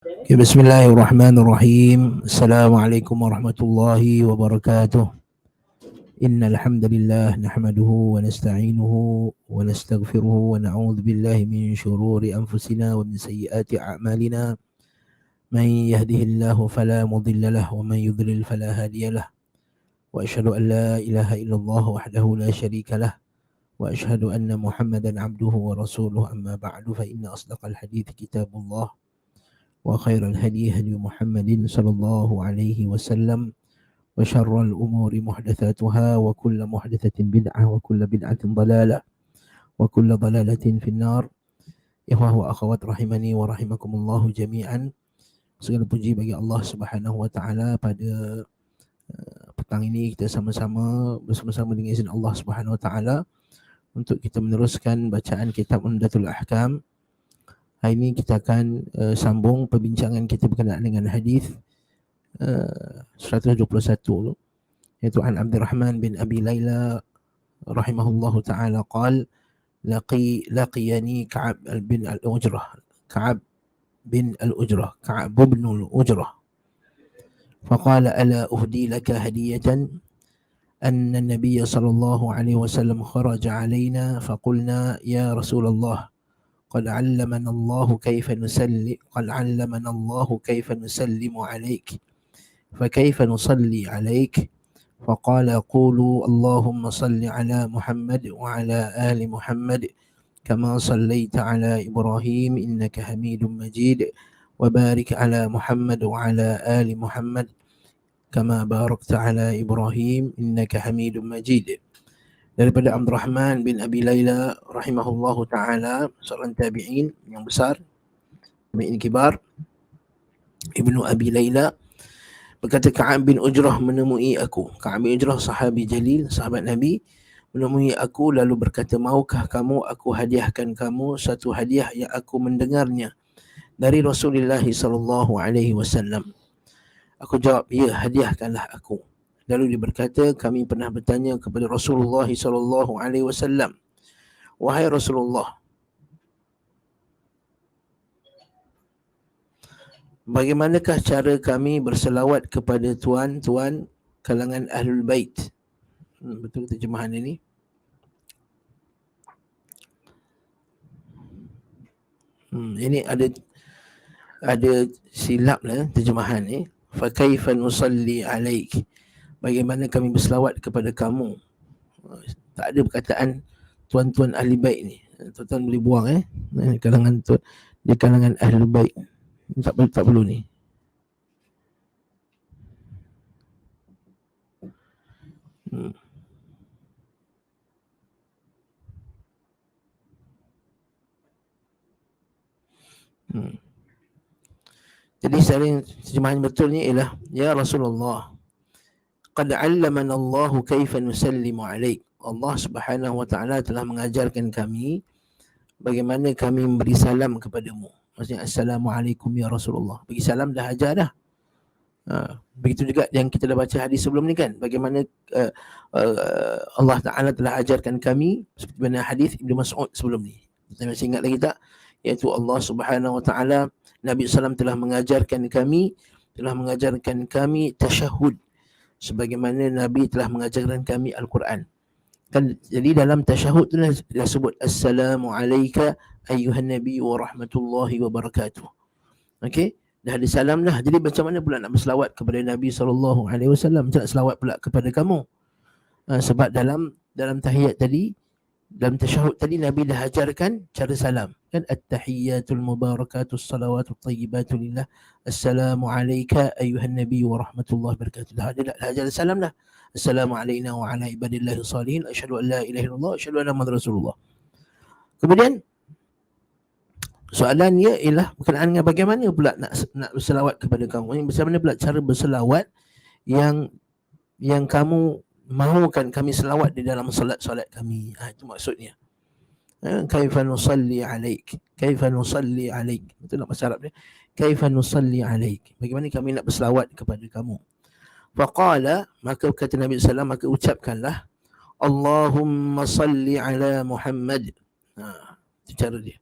Ya, Bismillahirrahmanirrahim. Assalamualaikum warahmatullahi wabarakatuh. Innal hamdalillah nahmaduhu wa nasta'inuhu wa nastaghfiruhu wa na'udzu billahi min shururi anfusina wa min sayyiati a'malina. Man yahdihillahu fala mudilla lahu wa man yudlil fala hadiya lahu. Wa asyhadu an la ilaha illallah wahdahu la syarika lah wa asyhadu anna Muhammadan 'abduhu wa rasuluhu amma ba'du fa inna asdaqal hadits kitabullah وخير الهدي هدي محمد صلى الله عليه وسلم وشر الأمور محدثاتها وكل محدثة بدعة وكل بدعة ضلالة وكل ضلالة في النار. Ikhwah wa akhwat rahimani wa rahimakumullah jami'an. Segala puji bagi Allah Subhanahu wa taala. Pada petang ini kita sama-sama bersama-sama dengan izin Allah Subhanahu wa taala untuk kita meneruskan bacaan kitab Umdatul Ahkam. Hari ini kita akan sambung perbincangan kita berkenaan dengan hadis 121, iaitu an Abdurrahman bin Abi Layla rahimahullahu taala qala laqiyani Ka'ab bin al-Ujrah Ka'ab bin al-Ujrah Ka'ab bin al-Ujrah فقال ألا أهدي لك هدية أن النبي صلى الله عليه وسلم خرج علينا فقلنا يا رسول الله قد علمنا الله كيف نسلم عليك فكيف نصلي عليك فقال قولوا اللهم صل على محمد وعلى آل محمد كما صليت على إبراهيم إنك حميد مجيد وبارك على محمد وعلى آل محمد كما باركت على إبراهيم إنك حميد مجيد. Daripada Abdurrahman bin Abi Layla rahimahullahu ta'ala, seorang tabi'in yang besar, tabi'in kibar, Ibnu Abi Layla, berkata Ka'ab bin Ujrah menemui aku. Ka'ab bin Ujrah sahabi jalil, sahabat Nabi, menemui aku lalu berkata, maukah kamu aku hadiahkan kamu satu hadiah yang aku mendengarnya dari Rasulullah sallallahu alaihi wasallam. Aku jawab, ya, hadiahkanlah aku. Lalu dia berkata, kami pernah bertanya kepada Rasulullah sallallahu alaihi wasallam, wahai Rasulullah, bagaimanakah cara kami berselawat kepada tuan-tuan kalangan Ahlul Bait? Betul terjemahan ini? Ini ada silap lah terjemahan ni. Fa kaifa nusalli alaik? Bagaimana kami berselawat kepada kamu? Tak ada perkataan tuan-tuan ahli baik ni. Tuan-tuan boleh buang kalangan tu, di kalangan ahli baik. Tak perlu ni. Jadi terjemahan betulnya ialah, ya Rasulullah, qad 'allamana Allahu kaifa nusallimu alaik. Allah Subhanahu wa taala telah mengajarkan kami bagaimana kami memberi salam kepadamu. Maksudnya assalamualaikum ya Rasulullah. Bagi salam dah ajar dah. Begitu juga yang kita dah baca hadis sebelum ni kan, bagaimana Allah Taala telah ajarkan kami seperti mana hadis Ibnu Mas'ud sebelum ni. Kita masih ingat lagi tak? Iaitu Allah Subhanahu wa taala, Nabi SAW telah mengajarkan kami tasyahud sebagaimana Nabi telah mengajarkan kami Al-Quran. Kan, jadi dalam tasyahud tu dah sebut assalamu alayka ayyuhan nabi wa rahmatullahi wa barakatuh. Okey, dah ada salam dah. Jadi macam mana pula nak berselawat kepada Nabi sallallahu alaihi wasallam? Macam nak selawat pula kepada kamu? Sebab dalam tahiyat tadi, dalam tasyahud tadi, Nabi dah ajarkan cara salam. Kan, at-tahiyyatul mubarakatus salawatut tayyibatu lillah. Assalamu alayka ayyuhan nabi wa rahmatullahi wa barakatuh. Dah ajar salam dah. Assalamu alayna wa ala ibadillahi salihin. Asyhadu an la ilaha illallah, asyhadu anna Muhammadar Rasulullah. Kemudian soalannya ialah berkenaan dengan bagaimana pula nak berselawat kepada kamu. Macam mana pula cara berselawat yang kamu mahukan kami selawat di dalam solat kami. Itu maksudnya. Kaifa nusalli alaik. Kaifa nusalli alaik. Betul tak bahasa Arab dia? Kaifa nusalli alaik. Bagaimana kami nak berselawat kepada kamu. Faqala, maka kata Nabi SAW, maka ucapkanlah Allahumma salli ala Muhammad. Itu cara dia.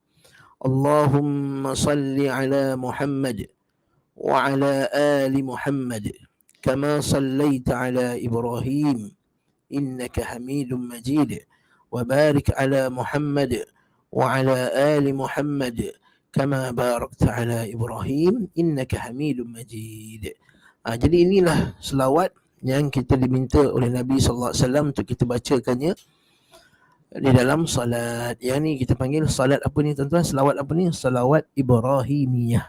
Allahumma salli ala Muhammad. وعلى آل محمد كما صليت على إبراهيم إنك حميد مجيد وبارك على محمد وعلى آل محمد كما باركت على إبراهيم إنك حميد مجيد. Jadi inilah selawat yang kita diminta oleh Nabi sallallahu alaihi wasallam untuk kita bacakannya di dalam salat. Yang ni kita panggil salat apa ni tuan-tuan? Selawat apa ni? Selawat Ibrahimiyah.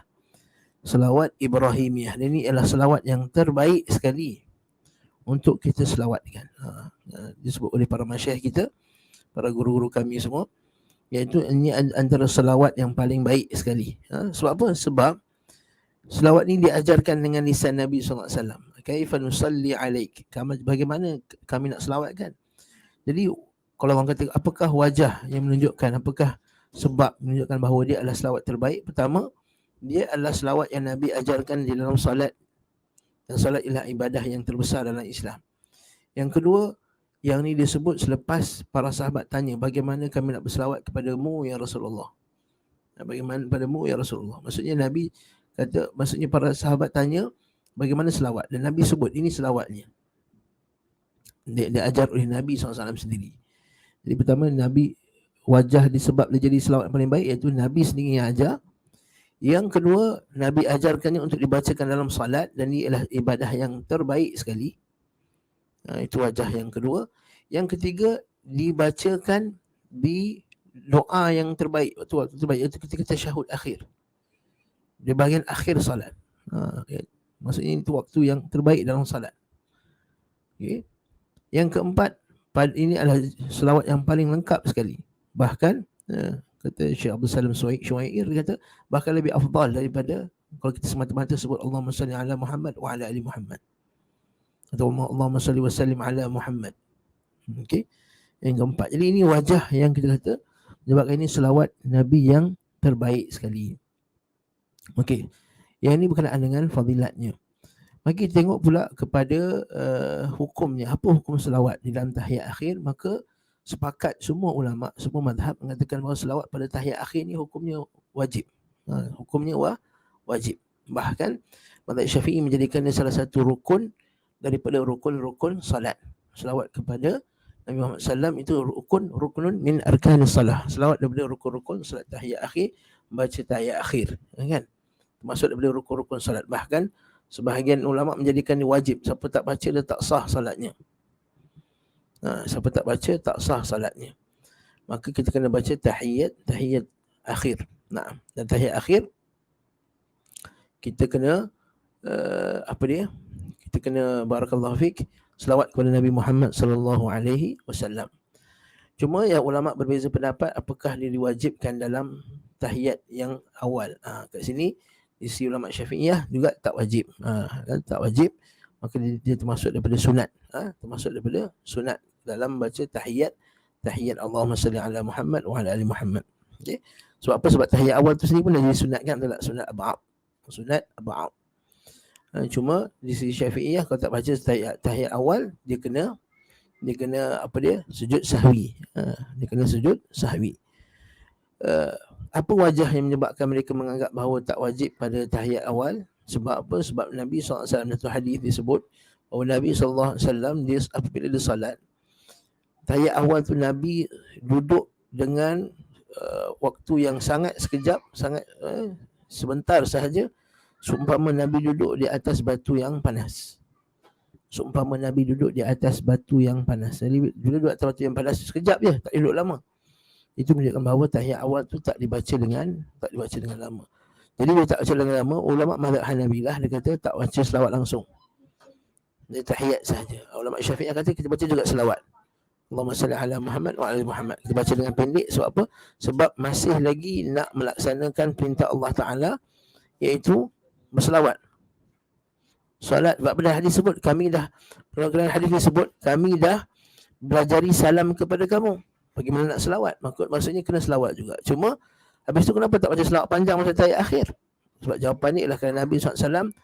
Selawat Ibrahimiyah. Dan ini adalah selawat yang terbaik sekali untuk kita selawatkan. Disebut oleh para masyayikh kita, para guru-guru kami semua, iaitu ini antara selawat yang paling baik sekali. Sebab apa? Sebab selawat ni diajarkan dengan lisan Nabi SAW. Kaifa nusalli alaik, bagaimana kami nak selawatkan. Jadi kalau orang kata apakah wajah yang menunjukkan, apakah sebab menunjukkan bahawa dia adalah selawat terbaik? Pertama, dia adalah selawat yang Nabi ajarkan di dalam salat. Dan salat ialah ibadah yang terbesar dalam Islam. Yang kedua, yang ni disebut selepas para sahabat tanya, bagaimana kami nak berselawat kepadamu ya Rasulullah. Bagaimana kepadamu ya Rasulullah. Maksudnya Nabi kata, maksudnya para sahabat tanya bagaimana selawat, dan Nabi sebut ini selawatnya. Dia ajar oleh Nabi SAW sendiri. Jadi pertama, Nabi wajah disebab dia jadi selawat paling baik, iaitu Nabi sendiri yang ajar. Yang kedua, Nabi ajarkannya untuk dibacakan dalam salat, dan ini adalah ibadah yang terbaik sekali. Itu wajah yang kedua. Yang ketiga, dibacakan di doa yang terbaik, waktu terbaik, iaitu ketika tasyahud akhir, di bahagian akhir salat. Maksudnya itu waktu yang terbaik dalam salat. Okay. Yang keempat, ini adalah selawat yang paling lengkap sekali. Bahkan kata Syekh Abdul Salam Syuair, dia kata bahkan lebih afdal daripada kalau kita semata-mata sebut Allahumma salli ala Muhammad wa ala ali Muhammad, atau Allahumma salli wa sallim ala Muhammad. Okey. Yang keempat. Jadi ini wajah yang kita kata menyebabkan ini selawat Nabi yang terbaik sekali. Okey. Yang ini berkenaan dengan fadilatnya. Mari kita tengok pula kepada hukumnya. Apa hukum selawat di dalam tahiyat akhir? Maka sepakat semua ulama, semua mazhab mengatakan bahawa selawat pada tahiyat akhir ni hukumnya wajib. Hukumnya wajib. Bahkan mazhab Syafi'i menjadikannya salah satu rukun daripada rukun-rukun salat. Selawat kepada Nabi Muhammad SAW itu rukunun min arkanis salah. Selawat daripada rukun-rukun salat tahiyat akhir, baca tahiyat akhir, kan? Termasuk daripada rukun-rukun salat. Bahkan sebahagian ulama menjadikannya wajib. Siapa tak baca dia tak sah salatnya. Siapa tak baca tak sah salatnya. Maka kita kena baca tahiyat akhir. Dan tahiyat akhir kita kena kita kena barakallahu fik selawat kepada Nabi Muhammad sallallahu alaihi wasallam. Cuma yang ulama berbeza pendapat apakah dia diwajibkan dalam tahiyat yang awal. Kat sini di sisi ulama Syafi'iyah juga tak wajib. Tak wajib, maka dia termasuk daripada sunat. Termasuk daripada sunat dalam baca tahiyat Allahumma salli ala Muhammad wa ala ali Muhammad. Okay. Sebab apa? Sebab tahiyat awal tu sendiri pun dah jadi sunat, kan? Tak, sunat ab'ab. Cuma di sisi Syafi'iyah kalau tak baca tahiyat awal, dia kena sujud sahwi. Dia kena sujud sahwi. Apa wajah yang menyebabkan mereka menganggap bahawa tak wajib pada tahiyat awal? Sebab apa? Sebab Nabi SAW dalam hadis disebut bahawa Nabi SAW dia apabila dia salat, tahiyat awal tu Nabi duduk dengan waktu yang sangat sekejap, sangat sebentar sahaja, seumpama Nabi duduk di atas batu yang panas. Jadi bila duduk atas batu yang panas sekejap je, tak duduk lama. Itu menunjukkan bahawa tahiyat awal tu tak dibaca dengan lama. Jadi dia tak baca dengan lama. Ulama mazhab Hanabilah dia kata tak baca selawat langsung, dia tahiyat sahaja. Ulama Syafi'iyah kata kita baca juga selawat Allahumma salli ala Muhammad wa ala Muhammad. Kita baca dengan pendek. Sebab apa? Sebab masih lagi nak melaksanakan perintah Allah Ta'ala, iaitu berselawat. Salat, sebab pada hadis sebut kami dah belajari salam kepada kamu. Bagaimana nak selawat? Maksudnya kena selawat juga. Cuma habis tu kenapa tak baca selawat panjang masa tahiyat akhir? Sebab jawapan ni ialah kerana Nabi SAW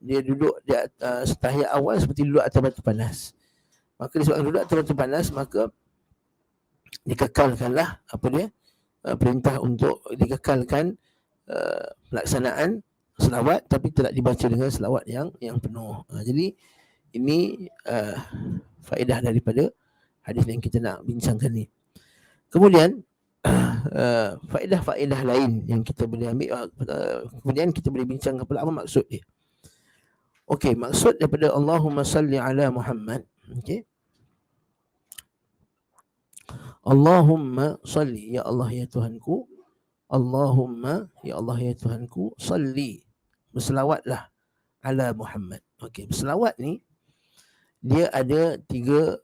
dia duduk di atas tahiyat awal seperti duduk atas batu panas. Maka disebabkan duduk atas batu panas, maka dikekalkanlah perintah untuk dikekalkan pelaksanaan selawat tapi tidak dibaca dengan selawat yang penuh. Jadi ini faedah daripada hadis yang kita nak bincangkan ni. Kemudian faedah-faedah lain yang kita boleh ambil, kemudian kita boleh bincang kepada apa maksud dia. Okey, maksud daripada Allahumma salli ala Muhammad. Okey. Allahumma salli, ya Allah ya Tuhanku. Allahumma, ya Allah ya Tuhanku, salli, berselawatlah ala Muhammad. Okey, berselawat ni dia ada 3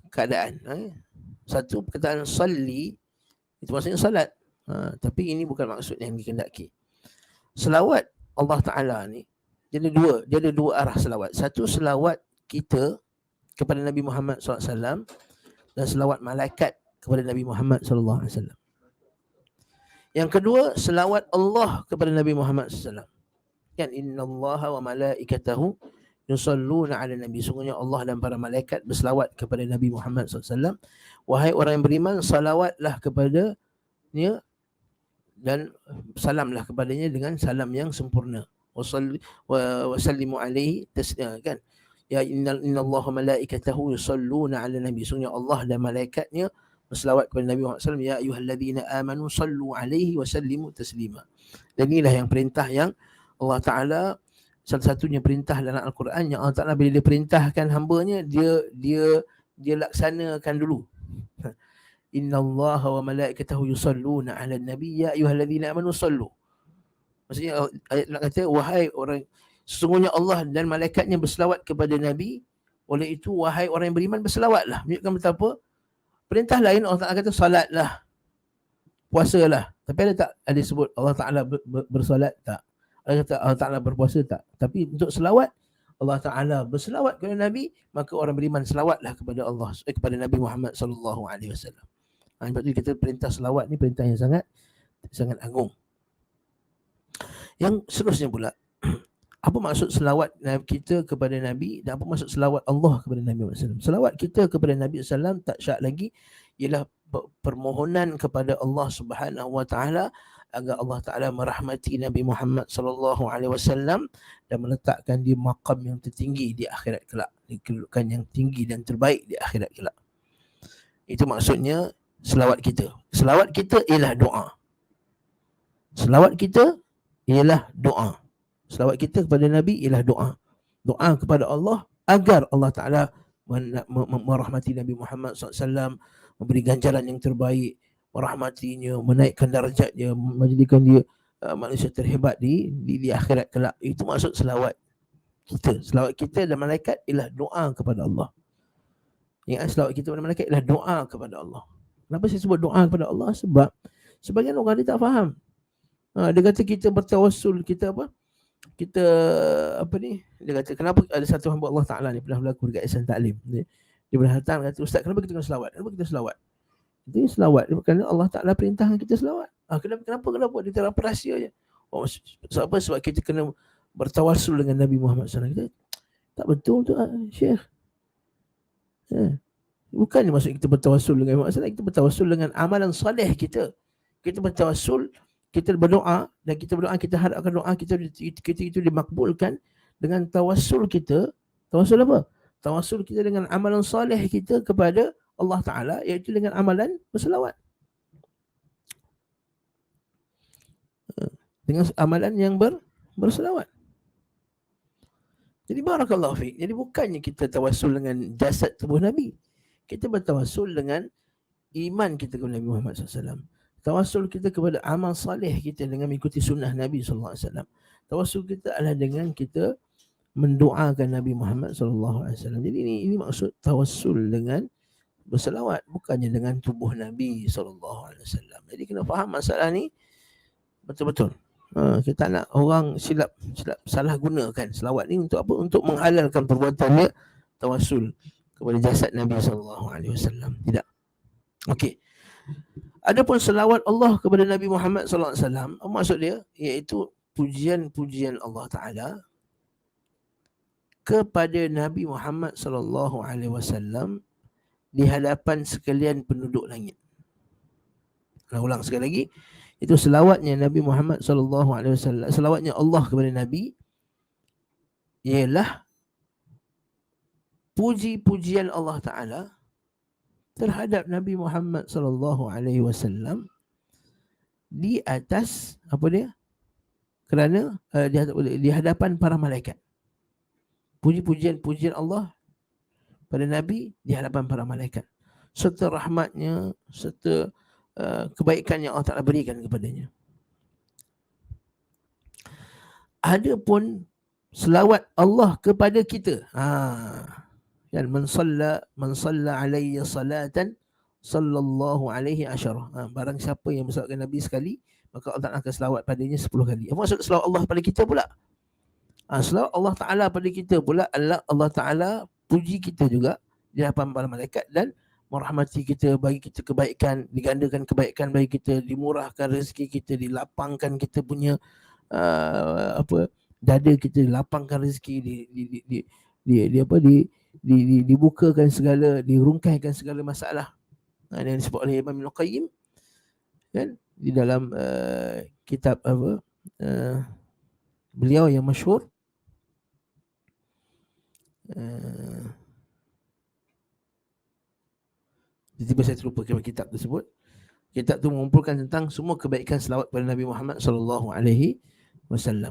keadaan. Satu, perkataan salli itu maksudnya salat. Tapi ini bukan maksud yang dikehendaki. Selawat Allah Ta'ala ni dia ada dua arah selawat. Satu, selawat kita kepada Nabi Muhammad SAW dan selawat malaikat kepada Nabi Muhammad SAW. Yang kedua, selawat Allah kepada Nabi Muhammad SAW. Kan, innallaha wa malaikatahu yusalluna ala nabi. Sungguhnya Allah dan para malaikat berselawat kepada Nabi Muhammad SAW. Wahai orang yang beriman, salawatlah kepadanya dan salamlah kepadanya dengan salam yang sempurna. Wasallimu alaihi taslima. Kan, ya innallaha wa malaikatahu yusalluna ala nabi. Sungguhnya Allah dan malaikatnya berselawat kepada Nabi Muhammad SAW. Ya ayyuhalladzina amanu sallu alaihi wa sallimu taslima. Dan inilah yang perintah yang Allah Ta'ala, satu-satunya perintah dalam Al-Quran yang Allah Ta'ala bila dia perintahkan hambanya, dia laksanakan dulu. Innallaha wa malaikatahu yusalluna 'alan nabi ya ayyuhalladzina amanu sallu. Maksudnya ayat nak kata, wahai orang, sesungguhnya Allah dan malaikatnya berselawat kepada Nabi, oleh itu wahai orang yang beriman berselawatlah. Menunjukkan betapa perintah lain Allah Ta'ala kata salatlah, puasalah. Tapi ada tak ada sebut Allah Ta'ala bersolat? Tak. Ada kata Allah Ta'ala berpuasa? Tak. Tapi untuk selawat, Allah Ta'ala berselawat kepada Nabi, maka orang beriman selawatlah kepada Allah, kepada Nabi Muhammad SAW. Sebab itu kita perintah selawat ni perintah yang sangat agung. Yang seterusnya pula, apa maksud selawat kita kepada Nabi dan apa maksud selawat Allah kepada Nabi SAW? Selawat kita kepada Nabi SAW tak syak lagi ialah permohonan kepada Allah Subhanahu Wa Taala agar Allah Taala merahmati Nabi Muhammad SAW dan meletakkan dia maqam yang tertinggi di akhirat kelak, di kedudukan yang tinggi dan terbaik di akhirat kelak. Itu maksudnya selawat kita. Selawat kita ialah doa. Selawat kita ialah doa. Selawat kita kepada Nabi ialah doa. Doa kepada Allah agar Allah Ta'ala merahmati Nabi Muhammad SAW, memberi ganjaran yang terbaik, merahmatinya, menaikkan darjatnya, menjadikan dia manusia terhebat di akhirat kelak. Itu maksud selawat kita. Selawat kita dan malaikat ialah doa kepada Allah. Ingat, selawat kita kepada malaikat ialah doa kepada Allah. Kenapa saya sebut doa kepada Allah? Sebab sebagian orang dia tak faham. Dia kata kita bertawassul, kita apa? Kita apa ni? Dia kata kenapa ada satu hamba Allah Ta'ala ni pernah berlaku dekat Ihsan Ta'lim. Dia pernah datang kata, Ustaz, kenapa kita kena selawat? Kenapa kita selawat? Itu selawat kerana Allah Ta'ala perintahkan kita selawat. Kenapa? Dia terang rahsia je. Sebab kita kena bertawassul dengan Nabi Muhammad SAW. Kita, tak betul tu Syekh. Bukan maksud kita bertawassul dengan Muhammad SAW. Kita bertawassul dengan amalan soleh kita. Kita bertawassul, kita berdoa, dan kita berdoa, kita harapkan doa kita itu dimakbulkan dengan tawassul kita. Tawassul apa? Tawassul kita dengan amalan soleh kita kepada Allah Ta'ala, iaitu dengan amalan berselawat. Dengan amalan yang berselawat. Jadi barakallahu fiik. Jadi bukannya kita tawassul dengan jasad tubuh Nabi. Kita bertawassul dengan iman kita kepada Nabi Muhammad SAW. Tawassul kita kepada amal salih kita dengan mengikuti sunnah Nabi SAW. Tawassul kita adalah dengan kita mendoakan Nabi Muhammad SAW. Jadi ini maksud tawassul dengan berselawat, bukannya dengan tubuh Nabi SAW. Jadi kena faham masalah ni betul-betul. Kita nak orang silap salah gunakan selawat ni untuk apa? Untuk menghalalkan perbuatannya tawassul kepada jasad Nabi SAW. Tidak. Okey. Adapun selawat Allah kepada Nabi Muhammad SAW, maksud dia iaitu pujian-pujian Allah Ta'ala kepada Nabi Muhammad SAW di hadapan sekalian penduduk langit. Ulang sekali lagi, Itu selawatnya Nabi Muhammad SAW. Selawatnya Allah kepada Nabi ialah puji-pujian Allah Ta'ala terhadap Nabi Muhammad SAW di atas apa dia? Kerana di hadapan para malaikat. Puji-pujian Allah pada Nabi di hadapan para malaikat, serta rahmatnya, serta kebaikan yang Allah Ta'ala berikan kepadanya. Adapun selawat Allah kepada kita, dan man salla alayya salatan sallallahu alaihi asyarah. Barang siapa yang bersalawat Nabi sekali, maka Allah Ta'ala akan selawat padanya 10 kali. Apa maksud selawat Allah pada kita pula? Selawat Allah Ta'ala pada kita pula adalah Allah Ta'ala puji kita juga di hadapan para malaikat dan merahmati kita, bagi kita kebaikan, digandakan kebaikan bagi kita, dimurahkan rezeki kita, dilapangkan kita punya dada kita, dilapangkan rezeki, dibukakan segala, dirungkaikan segala masalah. Yang disebut oleh Imam Ibn Qayyim kan di dalam kitab beliau yang masyhur, tiba-tiba saya terlupa kitab tersebut. Kitab tu mengumpulkan tentang semua kebaikan selawat pada Nabi Muhammad sallallahu alaihi wasallam.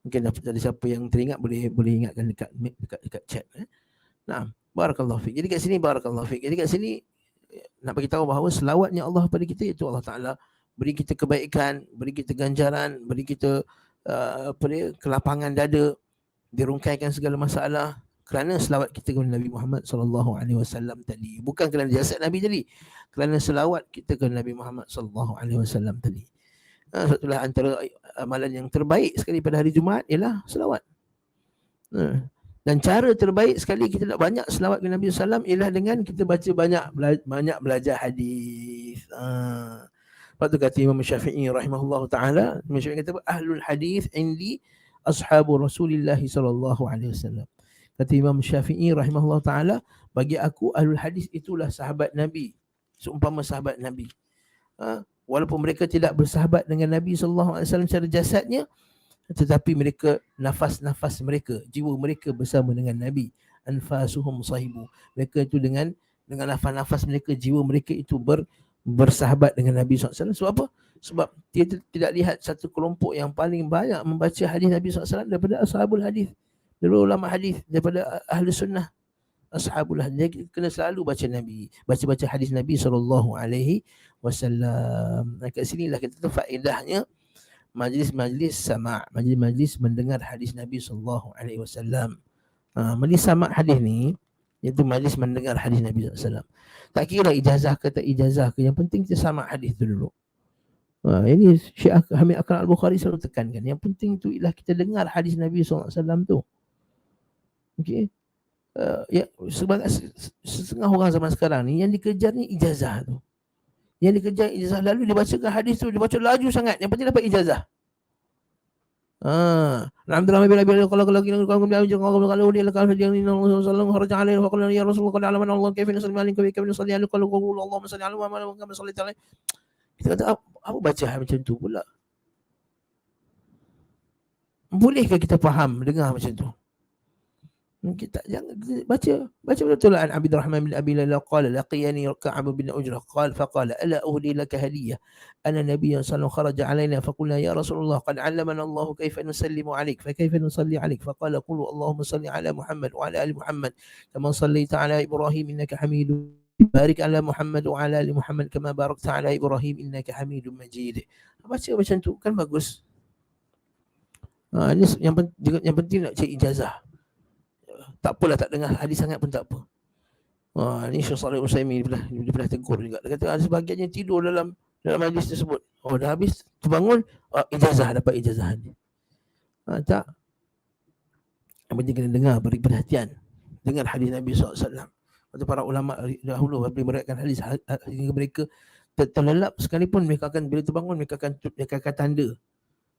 Mungkin ada siapa yang teringat boleh ingatkan dekat chat. Nah, barakallahu fiik. Jadi kat sini barakallahu fiik. Jadi kat sini nak bagi tahu bahawa selawatnya Allah pada kita itu Allah Ta'ala beri kita kebaikan, beri kita ganjaran, beri kita kelapangan dada, dirungkaikan segala masalah kerana selawat kita kepada Nabi Muhammad sallallahu alaihi wasallam tadi. Bukan kerana jasad Nabi tadi, kerana selawat kita kepada Nabi Muhammad sallallahu alaihi wasallam tadi. Itulah antara amalan yang terbaik sekali pada hari Jumaat ialah selawat. Dan cara terbaik sekali kita nak banyak selawat kepada Nabi SAW ialah dengan kita baca banyak belajar hadis. Lepas tu kata Imam Syafi'i rahimahullah ta'ala, Imam Syafi'i kata ahlul hadis indi ashabu Rasulillah sallallahu alaihi wasallam. Kata Imam Syafi'i rahimahullah ta'ala, bagi aku ahlul hadis itulah sahabat Nabi, seumpama sahabat Nabi. Walaupun mereka tidak bersahabat dengan Nabi sallallahu alaihi wasallam secara jasadnya, tetapi mereka, nafas-nafas mereka, jiwa mereka bersama dengan Nabi. Anfasuhum sahibu. Mereka itu dengan nafas-nafas mereka, jiwa mereka itu bersahabat dengan Nabi SAW. Sebab apa? Sebab dia tidak lihat satu kelompok yang paling banyak membaca hadis Nabi SAW daripada ashabul hadis, daripada ulama hadis, daripada ahli sunnah. Ashabul hadis, dia kena selalu baca Nabi, baca hadis Nabi SAW. Kat sinilah kita tahu faedahnya majlis sama', majlis mendengar hadis Nabi sallallahu alaihi wasallam. Majlis sama' hadis ni iaitu majlis mendengar hadis Nabi sallallahu alaihi wasallam. Tak kira ijazah ke tak ijazah ke, yang penting kita sama' hadis tu dulu. Ini Syekh Hamid Akram Al-Bukhari selalu tekankan, yang penting tu ialah kita dengar hadis Nabi sallallahu alaihi wasallam tu. Okey. Ya, sebagai setengah orang zaman sekarang ni yang dikejar ni ijazah tu. Yang dikejar ijazah, lalu dibacakan hadis tu, dibaca laju sangat, yang penting dapat ijazah. Alhamdulillah bila kalau dia lakukan yang ini sallallahu alaihi wasallam faqala ya Rasulullah qad alama Allah kaifa nusalli alaihi kaifa nusalli alaihi kalau Allahumma salli ala Muhammad kama sallaita alaihi. Kita kata apa baca macam tu pula? Bolehkah kita faham dengar macam tu? Kita jangan baca betul an Abdurrahman bin Abi Layla qala laqiyani Ka'ab bin Ujrah qala faqala ala uhdi laka hadiyah anna nabiyyan sallallahu kharaja alaina faqulna ya Rasulullah qad 'allamana Allah kaifa nusallimu 'alaik fa kaifa nusalli 'alaik faqala qul Allahumma salli 'ala Muhammad wa 'ala ali Muhammad kama sallaita 'ala Ibrahim innaka Hamidum barik 'ala Muhammad wa 'ala ali Muhammad kama barakta 'ala Ibrahim innaka Hamidum Majid. Baca macam tu kan bagus. Ini yang penting nak cari ijazah. Tak apalah tak dengar hadis sangat pun tak apa. Ni Syekh Shalih Utsaimin dia pernah tegur juga. Dia kata ada sebahagiannya tidur dalam majlis tersebut. Dah habis terbangun, ijazah, dapat ijazah ni. Tak. Yang penting kena dengar, beri perhatian. Dengar hadis Nabi SAW. Waktu para ulama dahulu meriwayatkan hadis hingga mereka terlelap sekalipun, mereka akan bila terbangun mereka akan tanda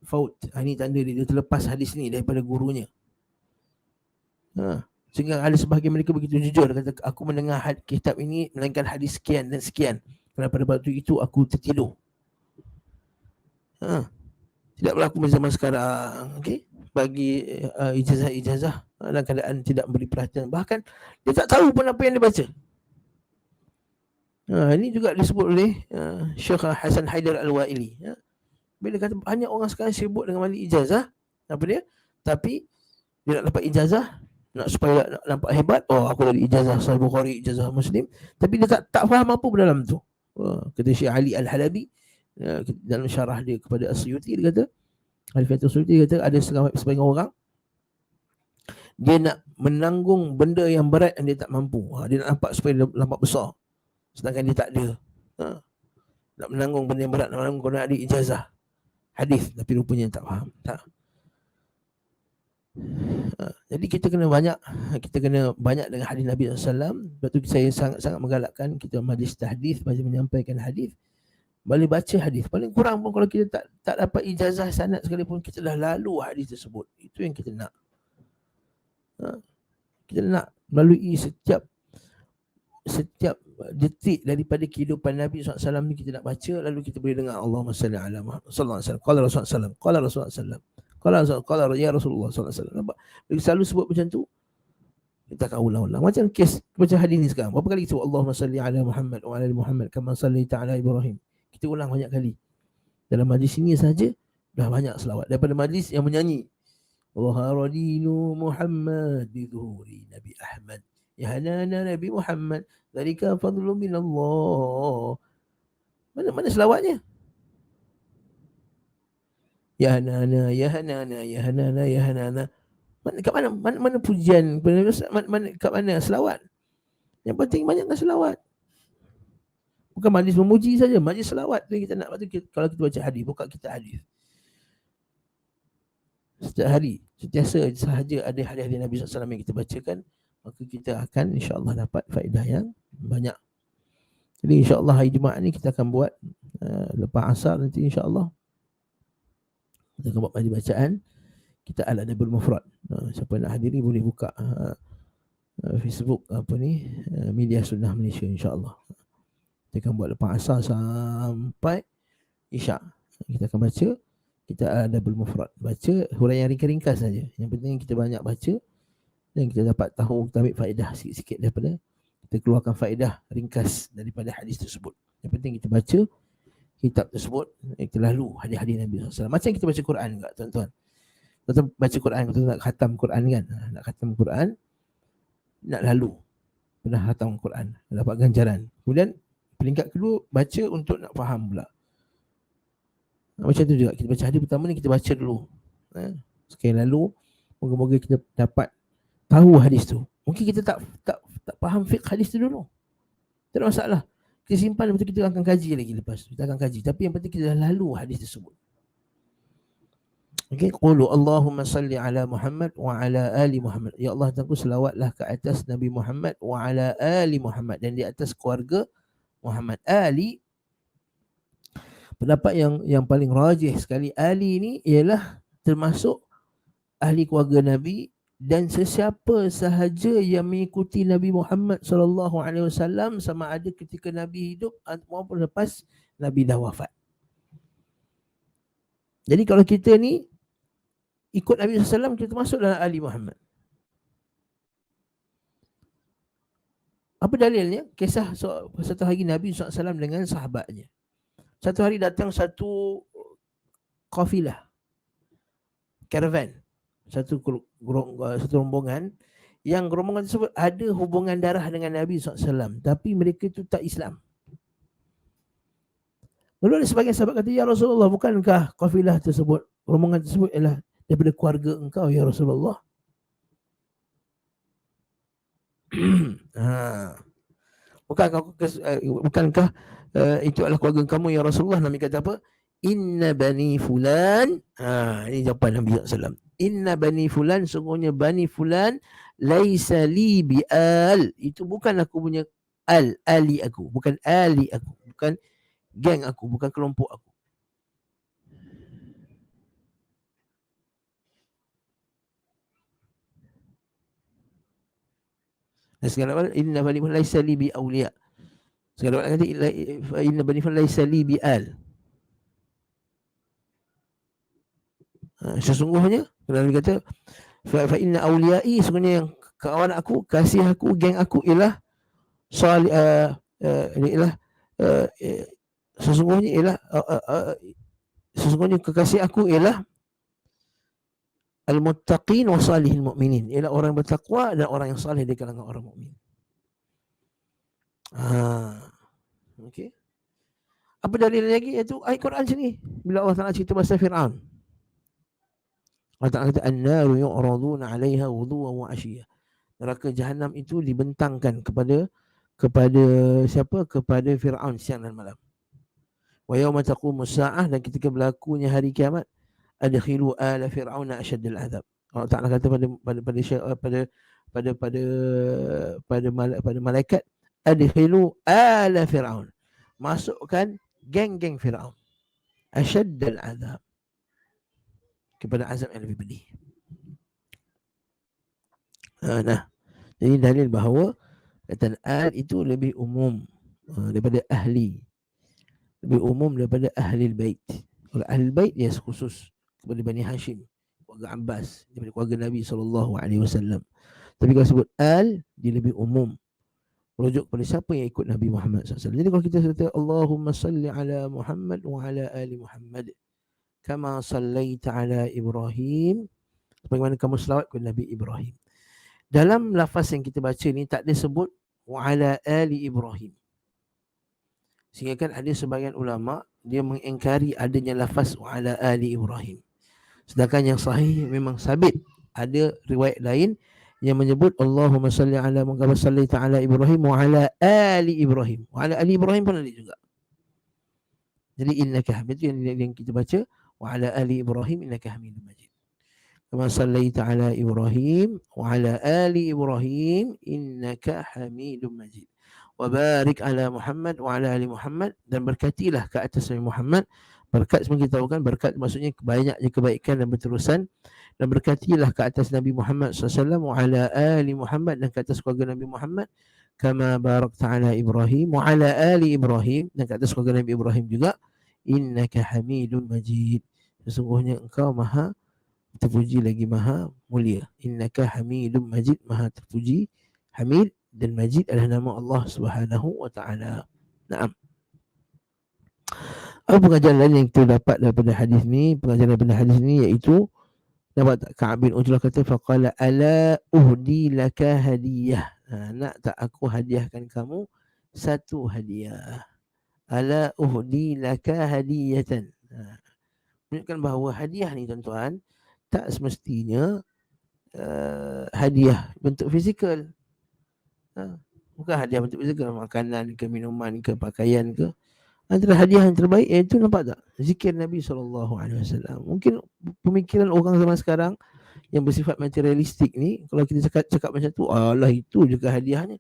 faut. Ini tanda dia terlepas hadis ni daripada gurunya. Sehingga ada sebahagian mereka begitu jujur, dia kata aku mendengar kitab ini melainkan hadis sekian dan sekian, pada waktu itu aku tertidur. Tidak berlaku pada zaman sekarang. Okey, bagi ijazah-ijazah dalam keadaan tidak beri perhatian, bahkan dia tak tahu pun apa yang dia baca. Ini juga disebut oleh Syekh Hasan Haidar Al-Waili. Bila kata banyak orang sekarang sibuk dengan mali ijazah, apa dia? Tapi dia nak dapat ijazah, nak supaya nak nampak hebat, aku dari ijazah Sahih Bukhari, ijazah Muslim, tapi dia tak faham apa pun dalam tu. Kata Syekh Ali Al-Halabi dalam syarah dia kepada As-Suyuti, dia kata, Al-Fiyatul Suyuti kata ada sebagian orang dia nak menanggung benda yang berat yang dia tak mampu. Dia nak nampak supaya dia nampak besar, sedangkan dia tak ada. Nak menanggung benda yang berat, nak menanggung kena ada ijazah hadis, tapi rupanya tak faham. Jadi kita kena banyak dengan hadis Nabi SAW. Sebab tu saya sangat menggalakkan kita majlis tahdis, majlis menyampaikan hadis, boleh baca hadis. Paling kurang pun kalau kita tak dapat ijazah sanad sekalipun, kita dah lalu hadis tersebut. Itu yang kita nak. Kita nak melalui setiap detik daripada kehidupan Nabi SAW ni kita nak baca, lalu kita boleh dengar Allahumma salli ala Muhammad sallallahu alaihi wasallam, qala Rasulullah sallallahu qala Rasulullah sallallahu qala ya Rasulullah sallallahu alaihi wasallam. Nampak? Dia selalu sebut macam tu. Kita akan ulang-ulang. Macam kes baca hadis ni sekarang. Berapa kali kita sebut Allahumma salli ala Muhammad wa ala ali Muhammad kama sallaita ala Ibrahim. Kita ulang banyak kali. Dalam majlis ini saja dah banyak selawat. Daripada majlis yang menyanyi Waharadinu Muhammad bizuhuri Nabi Ahmad, ya hanana Nabi Muhammad, dzalika fadlu minallah. Mana selawatnya? Ya hanana, ya hanana, ya hanana, ya hanana. Mana pujian? Kat mana selawat? Yang penting banyakkan selawat. Bukan majlis memuji saja, majlis selawat tu kita nak. Kalau kita baca hadis, buka kita hadis. Setiap hari, sentiasa sahaja ada hadis-hadis Nabi SAW yang kita bacakan, maka kita akan insya-Allah dapat faedah yang banyak. Jadi insya-Allah hari Jumaat ni kita akan buat lepas asar nanti insya-Allah kita akan buat majlis bacaan kita Al-Adabul Mufrad. Siapa nak hadiri boleh buka Facebook Media Sunnah Malaysia insya-Allah. Kita akan buat lepas asar sampai Isyak. Kita akan baca kita Al-Adabul Mufrad, baca huraian ringkas-ringkas saja. Yang penting kita banyak baca dan kita dapat tahu, kita ambil faedah sikit-sikit daripada, kita keluarkan faedah ringkas daripada hadis tersebut. Yang penting kita baca kitab tersebut, kita lalu hadis-hadis Nabi SAW. Macam kita baca Quran juga, tuan-tuan. Tuan-tuan baca Quran, tuan nak khatam Quran kan? Nak khatam Quran, nak lalu pernah khatam Quran, dapat ganjaran. Kemudian peringkat kedua, baca untuk nak faham pula. Macam tu juga, kita baca hadis pertama ni kita baca dulu. Sekali lalu, moga-moga kita dapat tahu hadis tu. Mungkin kita tak faham fiqh hadis tu dulu. Tak ada masalah. Kita simpan, lepas tu kita akan kaji lagi lepas. Kita akan kaji. Tapi yang penting kita dah lalu hadis tersebut. Okay, qulu Allahumma salli ala Muhammad wa ala ali Muhammad. Ya Allah, Tuhanku, selawatlah ke atas Nabi Muhammad wa ala ali Muhammad, dan di atas keluarga Muhammad. Ali, pendapat yang paling rajih sekali, Ali ni ialah termasuk ahli keluarga Nabi, dan sesiapa sahaja yang mengikuti Nabi Muhammad SAW, sama ada ketika Nabi hidup maupun lepas Nabi dah wafat. Jadi kalau kita ni ikut Nabi SAW, kita masuk dalam ahli Muhammad. Apa dalilnya? Kisah satu hari Nabi SAW dengan sahabatnya. Satu hari datang satu kafilah, caravan, satu rombongan, yang rombongan tersebut ada hubungan darah dengan Nabi SAW, tapi mereka itu tak Islam. Lalu ada sebagian sahabat kata, ya Rasulullah, bukankah kafilah tersebut, rombongan tersebut ialah daripada keluarga engkau ya Rasulullah? Bukankah itu adalah keluarga kamu ya Rasulullah? Nabi kata apa? Inna bani fulan. Ini jawapan Nabi SAW. Inna bani fulan, sungguhnya bani fulan, laisa li bi'al. Itu bukan aku punya ali aku. Bukan ali aku. Bukan geng aku. Bukan kelompok aku. Dan segala inna bani fulan laisa li bi'awliya. Segala kata inna bani fulan laisa li bi'al. Sesungguhnya Nabi kata fa inna awliyai, sesungguhnya yang kawan aku, kasih aku, geng aku ialah salih ialah sesungguhnya ialah sesungguhnya kekasih aku ialah al-muttaqin wa salihil mu'minin, ialah orang bertakwa dan orang yang salih di kalangan orang mukmin. Okey. Apa dalil lagi? Iaitu ayat Quran sini. Bila Allah Ta'ala cerita pasal Fir'aun. Allah Ta'ala kata, an-naru yu'raduna 'alaiha ghuduwan wa 'ashiyya. Neraka jahanam itu dibentangkan kepada siapa? Kepada Fir'aun siang dan malam. Wa yawma taqumus sa'ah, dan ketika berlakunya hari kiamat, adkhilu ala fir'auna asyaddal azab. Allah Ta'ala kata pada malaikat, adkhilu ala fir'aun, masukkan geng-geng Fir'aun asyaddal azab, kepada azab yang lebih pedih. Nah, jadi dalil bahawa kata al itu lebih umum daripada ahli, lebih umum daripada ahli bait. Kalau ahli bait dia khusus kepada Bani Hashim, keluarga Abbas, daripada keluarga Nabi SAW. Tapi kalau sebut al, dia lebih umum, merujuk kepada siapa yang ikut Nabi Muhammad SAW. Jadi kalau kita kata Allahumma salli ala Muhammad wa ala ali Muhammad kama sallaita ala Ibrahim, bagaimana kamu selawat kepada Nabi Ibrahim. Dalam lafaz yang kita baca ni tak ada sebut wa ala ali Ibrahim. Sehingga kan ada sebahagian ulama dia mengingkari adanya lafaz wa ala ali Ibrahim. Sedangkan yang sahih memang sabit. Ada riwayat lain yang menyebut Allahumma salli ala Muhammad salli ta'ala Ibrahim wa ala ali Ibrahim. Wa ala ali Ibrahim pun ada juga. Jadi innaka hamid, yang kita baca wa ala ali Ibrahim innaka Hamidum Majid. Kama sallaita ala Ibrahim wa ala ali Ibrahim innaka Hamidum Majid. Wa barik ala Muhammad wa ala ali Muhammad, dan berkatilah ke atas Nabi Muhammad. Berkat sebenarnya kita tahu kan, berkat maksudnya banyaknya kebaikan dan berterusan, dan berkatilah ke atas Nabi Muhammad SAW wa ala ali Muhammad, dan ke atas keluarga Nabi Muhammad, kama barakta ala Ibrahim wa ala ali Ibrahim, dan ke atas keluarga Nabi Ibrahim juga, innaka Hamidun Majid, sesungguhnya engkau maha terpuji lagi maha mulia. Innaka Hamidum Majid, maha terpuji. Hamid dan Majid adalah nama Allah Subhanahu wa taala. Naam. Apa pengajaran lain yang kita dapat daripada hadis ni? Pengajaran daripada hadis ni iaitu dapat Ka'ab bin Ujrah kata faqala ala uhdi laka hadiyah. Nak tak aku hadiahkan kamu satu hadiah. Ala uhdi laka hadiyatan. Menunjukkan bahawa hadiah ni tuan-tuan tak semestinya hadiah bentuk fizikal. Bukan hadiah bentuk fizikal, makanan ke, minuman ke, pakaian ke. Antara hadiah yang terbaik iaitu, nampak tak, zikir Nabi SAW. Mungkin pemikiran orang zaman sekarang yang bersifat materialistik ni, kalau kita cakap macam tu, alah itu juga hadiahnya.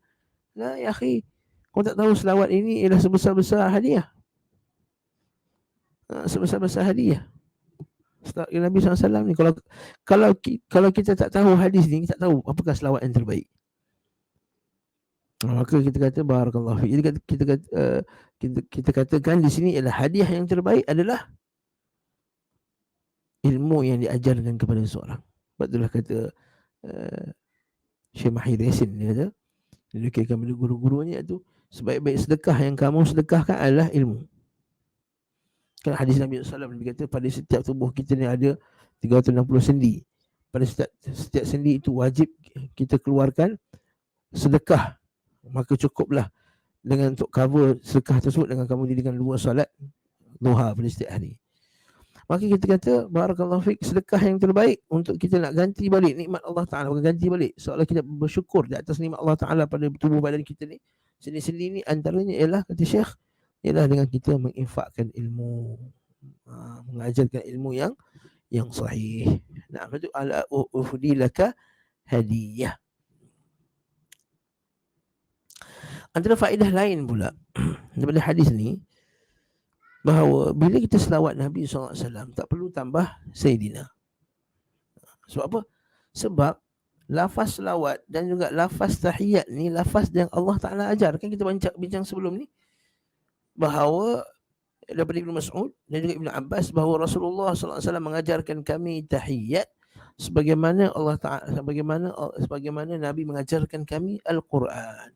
Lah ya akhi, kau tak tahu selawat ini ialah sebesar-besar hadiah. Sebesar-besar hadiah Nabi SAW ni. Kalau kita tak tahu hadis ni, kita tak tahu apakah selawat yang terbaik. Maka kita kata barakallahu fi. Jadi kita katakan di sini ialah hadiah yang terbaik adalah ilmu yang diajarkan kepada seorang. Sebab itulah kata Syekh Mahir Yasin, dia kata, dia dikirkan kepada guru-gurunya itu, sebaik-baik sedekah yang kamu sedekahkan adalah ilmu. Kan hadis Nabi SAW dia kata pada setiap tubuh kita ni ada 360 sendi. Pada setiap sendi itu wajib kita keluarkan sedekah. Maka cukuplah dengan untuk cover sedekah tersebut dengan kamu dirikan 2 solat duha pada setiap hari. Maka kita kata barakallahu fik, sedekah yang terbaik untuk kita nak ganti balik nikmat Allah Ta'ala, bukan ganti balik, seolah kita bersyukur di atas nikmat Allah Ta'ala pada tubuh badan kita ni. Sendi-sendi ni antaranya ialah, kata Syekh, ialah dengan kita menginfakkan ilmu, mengajarkan ilmu yang sahih. Nah, itu ala ufdilaka hadiyah. Antara faedah lain pula daripada hadis ni, bahawa bila kita selawat Nabi SAW tak perlu tambah Sayyidina. Sebab apa? Sebab lafaz selawat dan juga lafaz tahiyat ni lafaz yang Allah Ta'ala ajar. Kan kita bincang sebelum ni bahawa daripada Ibnu Mas'ud dan juga Ibnu Abbas bahawa Rasulullah SAW mengajarkan kami tahiyat sebagaimana Allah Ta'ala sebagaimana Nabi mengajarkan kami Al-Quran.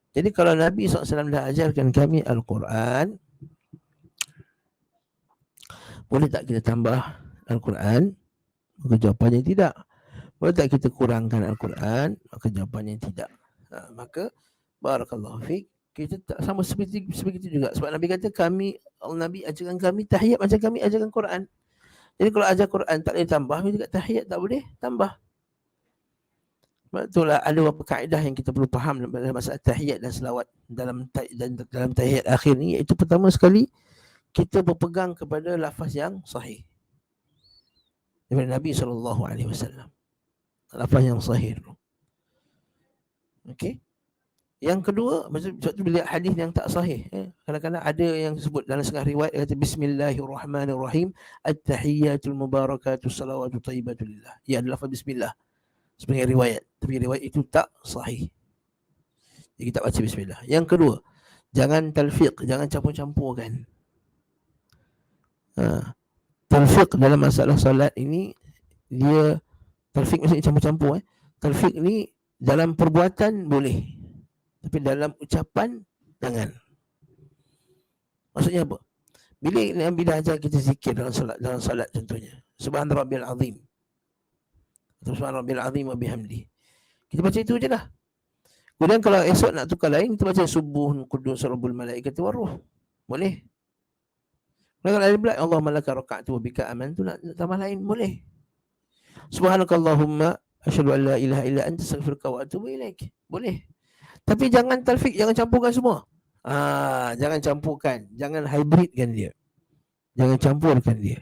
Jadi kalau Nabi SAW dah ajarkan kami Al-Quran, boleh tak kita tambah Al-Quran? Maka jawapannya tidak. Boleh tak kita kurangkan Al-Quran? Maka jawapannya tidak. Maka barakallahu fiik, kita tak sama seperti itu juga. Sebab Nabi kata Nabi ajarkan kami tahiyat macam kami ajarkan Quran. Jadi kalau ajar Quran tak boleh tambah, juga tahiyat tak boleh tambah. Itulah ada beberapa kaedah yang kita perlu faham dalam masalah tahiyat dan selawat dalam tahiyat akhir ni, iaitu pertama sekali kita berpegang kepada lafaz yang sahih daripada Nabi SAW. Lafaz yang sahih. Okey. Yang kedua, sebab tu bila hadis yang tak sahih, kadang-kadang ada yang sebut dalam setengah riwayat kata Bismillahirrahmanirrahim, at-tahiyyatul mubarakatus salawatu thayyibatu lillah. Ya, adalah lafaz bismillah sebagai riwayat, tapi riwayat itu tak sahih. Jadi kita baca bismillah. Yang kedua, jangan talfiq, jangan campur-campurkan. Talfiq dalam masalah solat ini, dia talfiq maksudnya campur-campur. Talfiq ni dalam perbuatan boleh, tapi dalam ucapan jangan. Maksudnya apa? Bila Nabi dah ajar kita zikir dalam solat contohnya, Subhan Rabbil Azim, atau Subhan Rabbil Azim wa bihamdi, kita baca itu je lah. Kemudian kalau esok nak tukar lain, kita baca Subuhun Qudus Rabbul Malaikati Waruh, boleh. Kalau ada pula Allahumma laka raka'tu wa bika amantu, nak tambah lain, boleh. Subhanakallahumma asyhadu an la ilaha illa anta astaghfiruka wa atubu ilaik, boleh. Tapi jangan talfiq, jangan campurkan semua. Jangan campurkan, jangan hybridkan dia, jangan campurkan dia.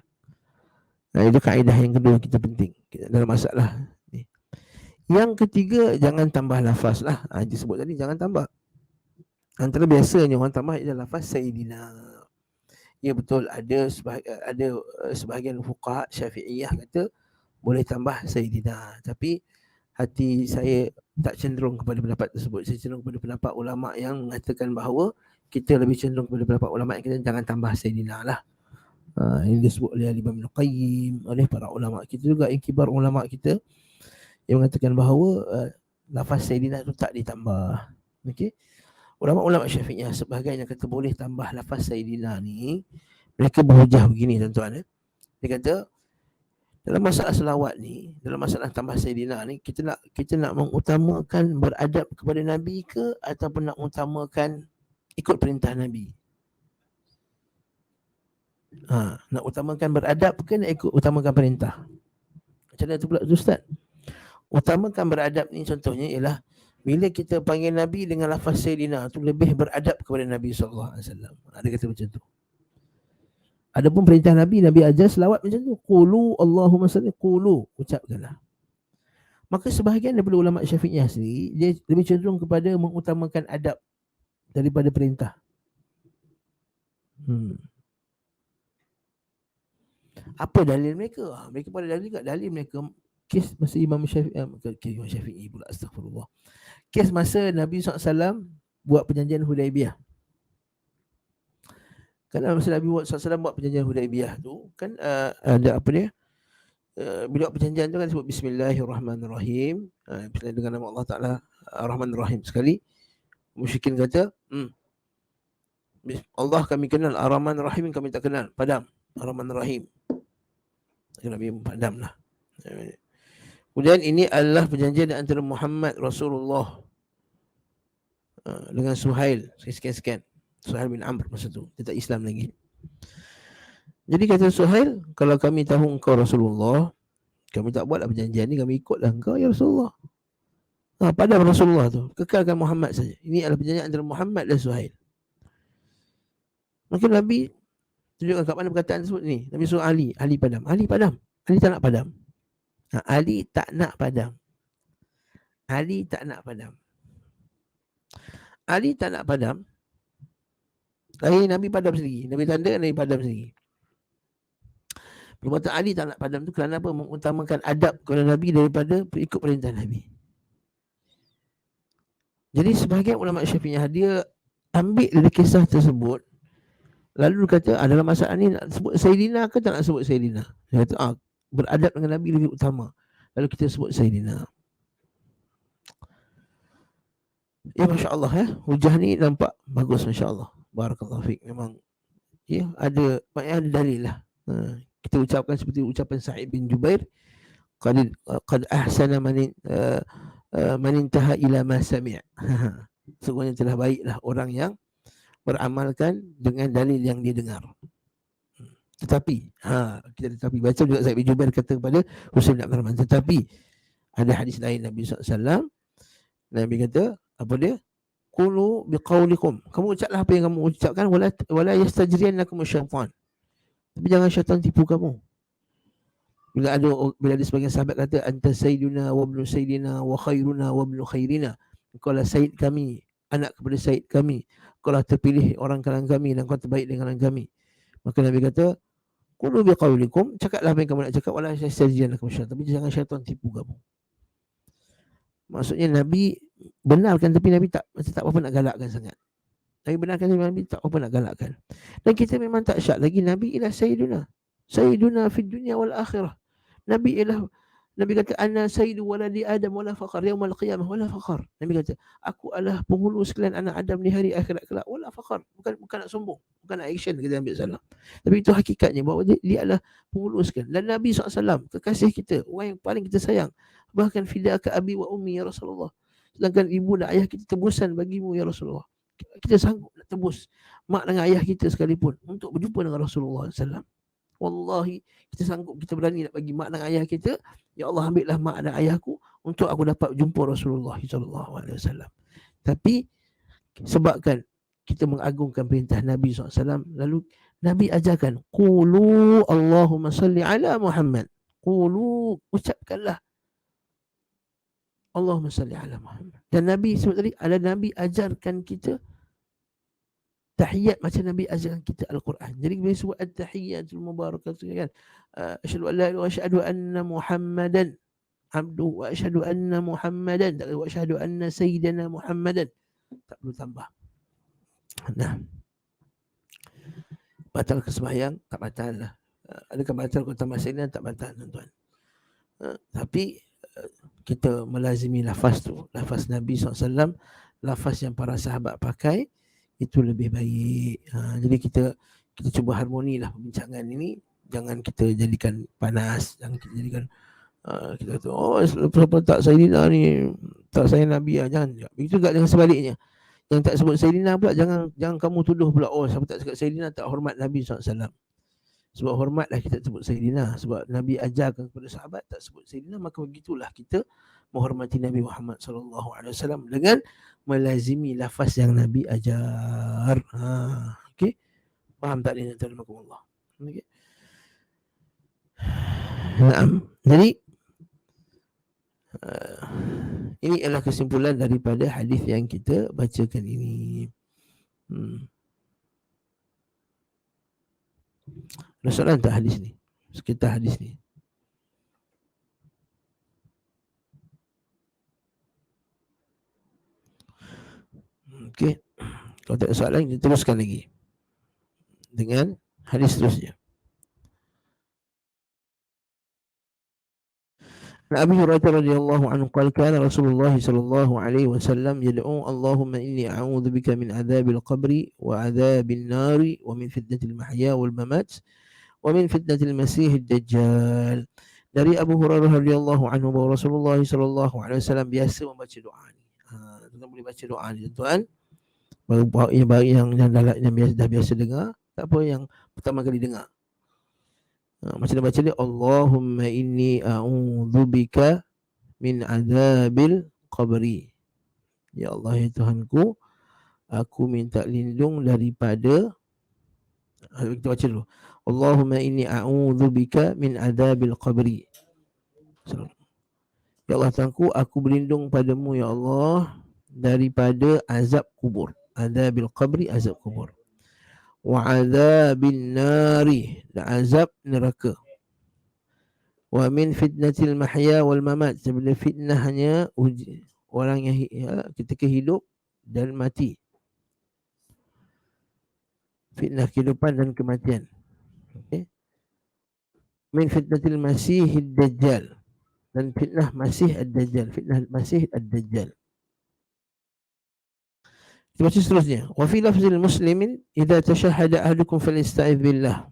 Itu kaedah yang kedua kita penting dalam masalah ni. Yang ketiga, jangan tambah lafaz lah. Disebut tadi jangan tambah. Antara biasanya orang tambah ialah lafaz Sayyidina. Ya betul, ada sebahagian fuqaha Syafi'iyah kata boleh tambah Sayyidina, tapi hati saya tak cenderung kepada pendapat tersebut. Saya cenderung kepada pendapat ulama yang mengatakan bahawa kita lebih cenderung kepada pendapat ulama yang kita jangan tambah Sayyidina lah. Ini disebut oleh Imam Ibn Qayyim, oleh para ulama kita juga, yang kibar ulama kita, yang mengatakan bahawa lafaz Sayyidina itu tak ditambah. Okey. Ulama-ulama Syafi'iyah sebahagian yang kata boleh tambah lafaz Sayyidina ni, mereka berhujah begini tuan-tuan. Dia kata dalam masalah selawat ni, dalam masalah tambah Sayyidina ni, kita nak mengutamakan beradab kepada Nabi ke, ataupun nak mengutamakan ikut perintah Nabi? Nak utamakan beradab ke, nak ikut utamakan perintah? Macam mana tu pula tu Ustaz? Utamakan beradab ni contohnya ialah bila kita panggil Nabi dengan lafaz Sayyidina, tu lebih beradab kepada Nabi SAW. Ada kata macam tu. Adapun perintah Nabi ajar selawat macam tu. Qulu Allahumma salli, qulu, ucapkanlah. Maka sebahagian daripada ulama Syafi'iyah sendiri, dia lebih cenderung kepada mengutamakan adab daripada perintah. Apa dalil mereka? Mereka pada dalil kat dalil mereka kes masa Imam Syafi'i pula, astagfirullah. Kes masa Nabi SAW buat perjanjian Hudaibiyah. Kan masa Nabi SAW buat perjanjian Hudaibiyah tu kan ada apa dia? Bila perjanjian tu kan sebut Bismillahirrahmanirrahim. Dengan nama Allah Ta'ala Ar-Rahman-Rahim sekali. Musyrikin kata, Allah kami kenal, Ar-Rahman-Rahim kami tak kenal. Padam. Ar-Rahman-Rahim. Nabi padam lah. Kemudian ini adalah perjanjian antara Muhammad Rasulullah dengan Suhail. Sekian-sekian. Suhail bin Amr masa tu, dia tak Islam lagi. Jadi kata Suhail, kalau kami tahu engkau Rasulullah, kami tak buatlah perjanjian ni, kami ikutlah engkau ya Rasulullah. Pada Rasulullah tu, kekalkan Muhammad saja. Ini adalah perjanjian antara Muhammad dan Suhail. Mungkin Nabi tunjukkan kat mana perkataan tersebut ni. Nabi suruh Ali padam. Ali tak nak padam. Ali tak nak padam. Ali tak nak padam. Nabi padam sendiri. Nabi tanda, Nabi padam sendiri. Perbuatan Ali tak nak padam tu kerana apa? Mengutamakan adab kepada Nabi daripada ikut perintah Nabi. Jadi sebahagian ulama Syafi'iyah dia ambil dari kisah tersebut Lalu kata, dalam masalah ni nak sebut Sayyidina ke tak nak sebut Sayyidina? Dia kata, beradab dengan Nabi lebih utama. Lalu kita sebut Sayyidina. Ya, Masya Allah ya. Hujah ni nampak bagus, Masya Allah. Barakallahu fiqh. Memang ya, ada dalil lah. Kita ucapkan seperti ucapan Sa'id bin Jubair, qad ahsana man intaha ila ma sami'. Sesungguhnya telah baiklah orang yang beramalkan dengan dalil yang dia dengar. Tetapi tetapi baca juga Sa'id bin Jubair kata kepada Husain bin Abdul Rahman, tetapi ada hadis lain Nabi SAW. Nabi kata apa dia? Qulu biqaulikum. Kamu ucaplah apa yang kamu ucapkan, wala yastajriyannakum syaitan. Tapi jangan syaitan tipu kamu. Bila ada sebagian sahabat kata anta sayyiduna wa ibnu sayyidina wa khairuna wa ibnu khairina. Engkau lah sayyid kami, anak kepada sayyid kami. Engkau lah terpilih orang kalangan kami dan kau terbaik dengan kalangan kami. Maka Nabi kata, qulu biqaulikum, cakaplah apa yang kamu nak cakap, wala yastajriyannakum syaitan. Tapi jangan syaitan tipu kamu. Maksudnya Nabi benarkan, tapi Nabi tak apa nak galakkan sangat. Nabi benarkan, tapi Nabi tak apa nak galakkan. Dan kita memang tak syak lagi Nabi ialah Sayyiduna fid dunya wal akhirah. Nabi kata ana sayyidu waladi Adam wala faqar yaumil qiyamah wala faqar. Nabi kata aku adalah penghulu sekalian anak Adam di hari akhirat kelak wala faqar. Bukan nak sombong, bukan nak action kita ambil salah. Tapi itu hakikatnya bahawa dia adalah penghulu sekalian. Dan Nabi SAW kekasih kita, orang yang paling kita sayang. Bahkan fidaka abi wa ummi ya Rasulullah. Sedangkan ibu dan ayah kita tebusan bagimu ya Rasulullah. Kita sanggup nak tebus mak dengan ayah kita sekalipun untuk berjumpa dengan Rasulullah SAW. Wallahi kita sanggup, kita berani nak bagi mak dan ayah kita. Ya Allah, ambillah mak dan ayahku untuk aku dapat jumpa Rasulullah SAW. Tapi sebabkan kita mengagungkan perintah Nabi SAW, lalu Nabi ajarkan qulu Allahumma salli ala Muhammad. Qulu, ucapkanlah Allahumma salli ala Muhammad. Dan Nabi sebut tadi, ada Nabi ajarkan kita tahiyat macam Nabi ajarkan kita Al-Quran. Jadi bila sebut at-tahiyyatul mubarakatuh kan, asyhadu an la ilaha illallah wa asyhadu anna Muhammadan abduhu wa asyhadu anna Muhammadan, wa asyhadu anna sayyidana Muhammadan, tak perlu tambah. Nah, batal ke sembahyang? Tak batal lah. Adakah batal ke tambah sayyidina? Tak batal, tuan-tuan. Tapi kita melazimi lafaz tu, lafaz Nabi SAW, lafaz yang para sahabat pakai, itu lebih baik. Jadi kita cuba harmoni lah perbincangan ini. Jangan kita jadikan panas, jangan kita jadikan kita kata lepas tak Sayyidina ni tak sayang Nabi lah. Jangan. Begitu juga dengan sebaliknya. Yang tak sebut Sayyidina pula, jangan kamu tuduh pula, siapa tak sebut Sayyidina tak hormat Nabi SAW. Sebab hormatlah kita sebut Sayyidina. Sebab Nabi ajarkan kepada sahabat tak sebut Sayyidina, maka begitulah kita menghormati Nabi Muhammad SAW dengan melazimi lafaz yang Nabi ajar. Okey, faham tak ni? Alhamdulillah. Okey. Naam. Jadi ini adalah kesimpulan daripada hadis yang kita bacakan ini. Ada soalan tak hadis ni? Sekitar hadis ni. Okey. Kalau tak ada soalan, kita teruskan lagi dengan hadis seterusnya. Abi Hurairah radhiyallahu anhu qala kana Rasulullah sallallahu alaihi wasallam yad'u Allahumma inni a'udzu bika min adzabil qabri wa adzabil nari wa min fitnatil mahya wal mamat wa min fitnatil masiihid dajjal. Dari Abu Hurairah radhiyallahu anhu bahawa Rasulullah sallallahu alaihi wasallam biasa membaca doa ni. Tuan boleh baca doa ni, tuan. Bagi yang dah biasa dengar, tak apa, yang pertama kali dengar. Macam dia baca ni, Allahumma inni a'udzubika min azabil qabri. Ya Allah, ya Tuhanku, aku minta lindung daripada, kita baca dulu, Allahumma inni a'udzubika min azabil qabri. Ya Allah Tuhanku, aku berlindung padamu ya Allah daripada azab kubur. Azabil qabri, azab kubur. Wa azabin nari, dan azab neraka. Wa min fitnatil mahya wal mamat, sebenarnya fitnahnya orang yang ketika hidup dan mati. fitnah kehidupan dan kematian. Okay. Min fitnatil masihid dajjal, dan fitnah masih ad-dajjal, fitnah masih ad-dajjal. Baca seterusnya. Wa fi lafzil muslimin idza tashahhada ahadukum falyasta'iz billah.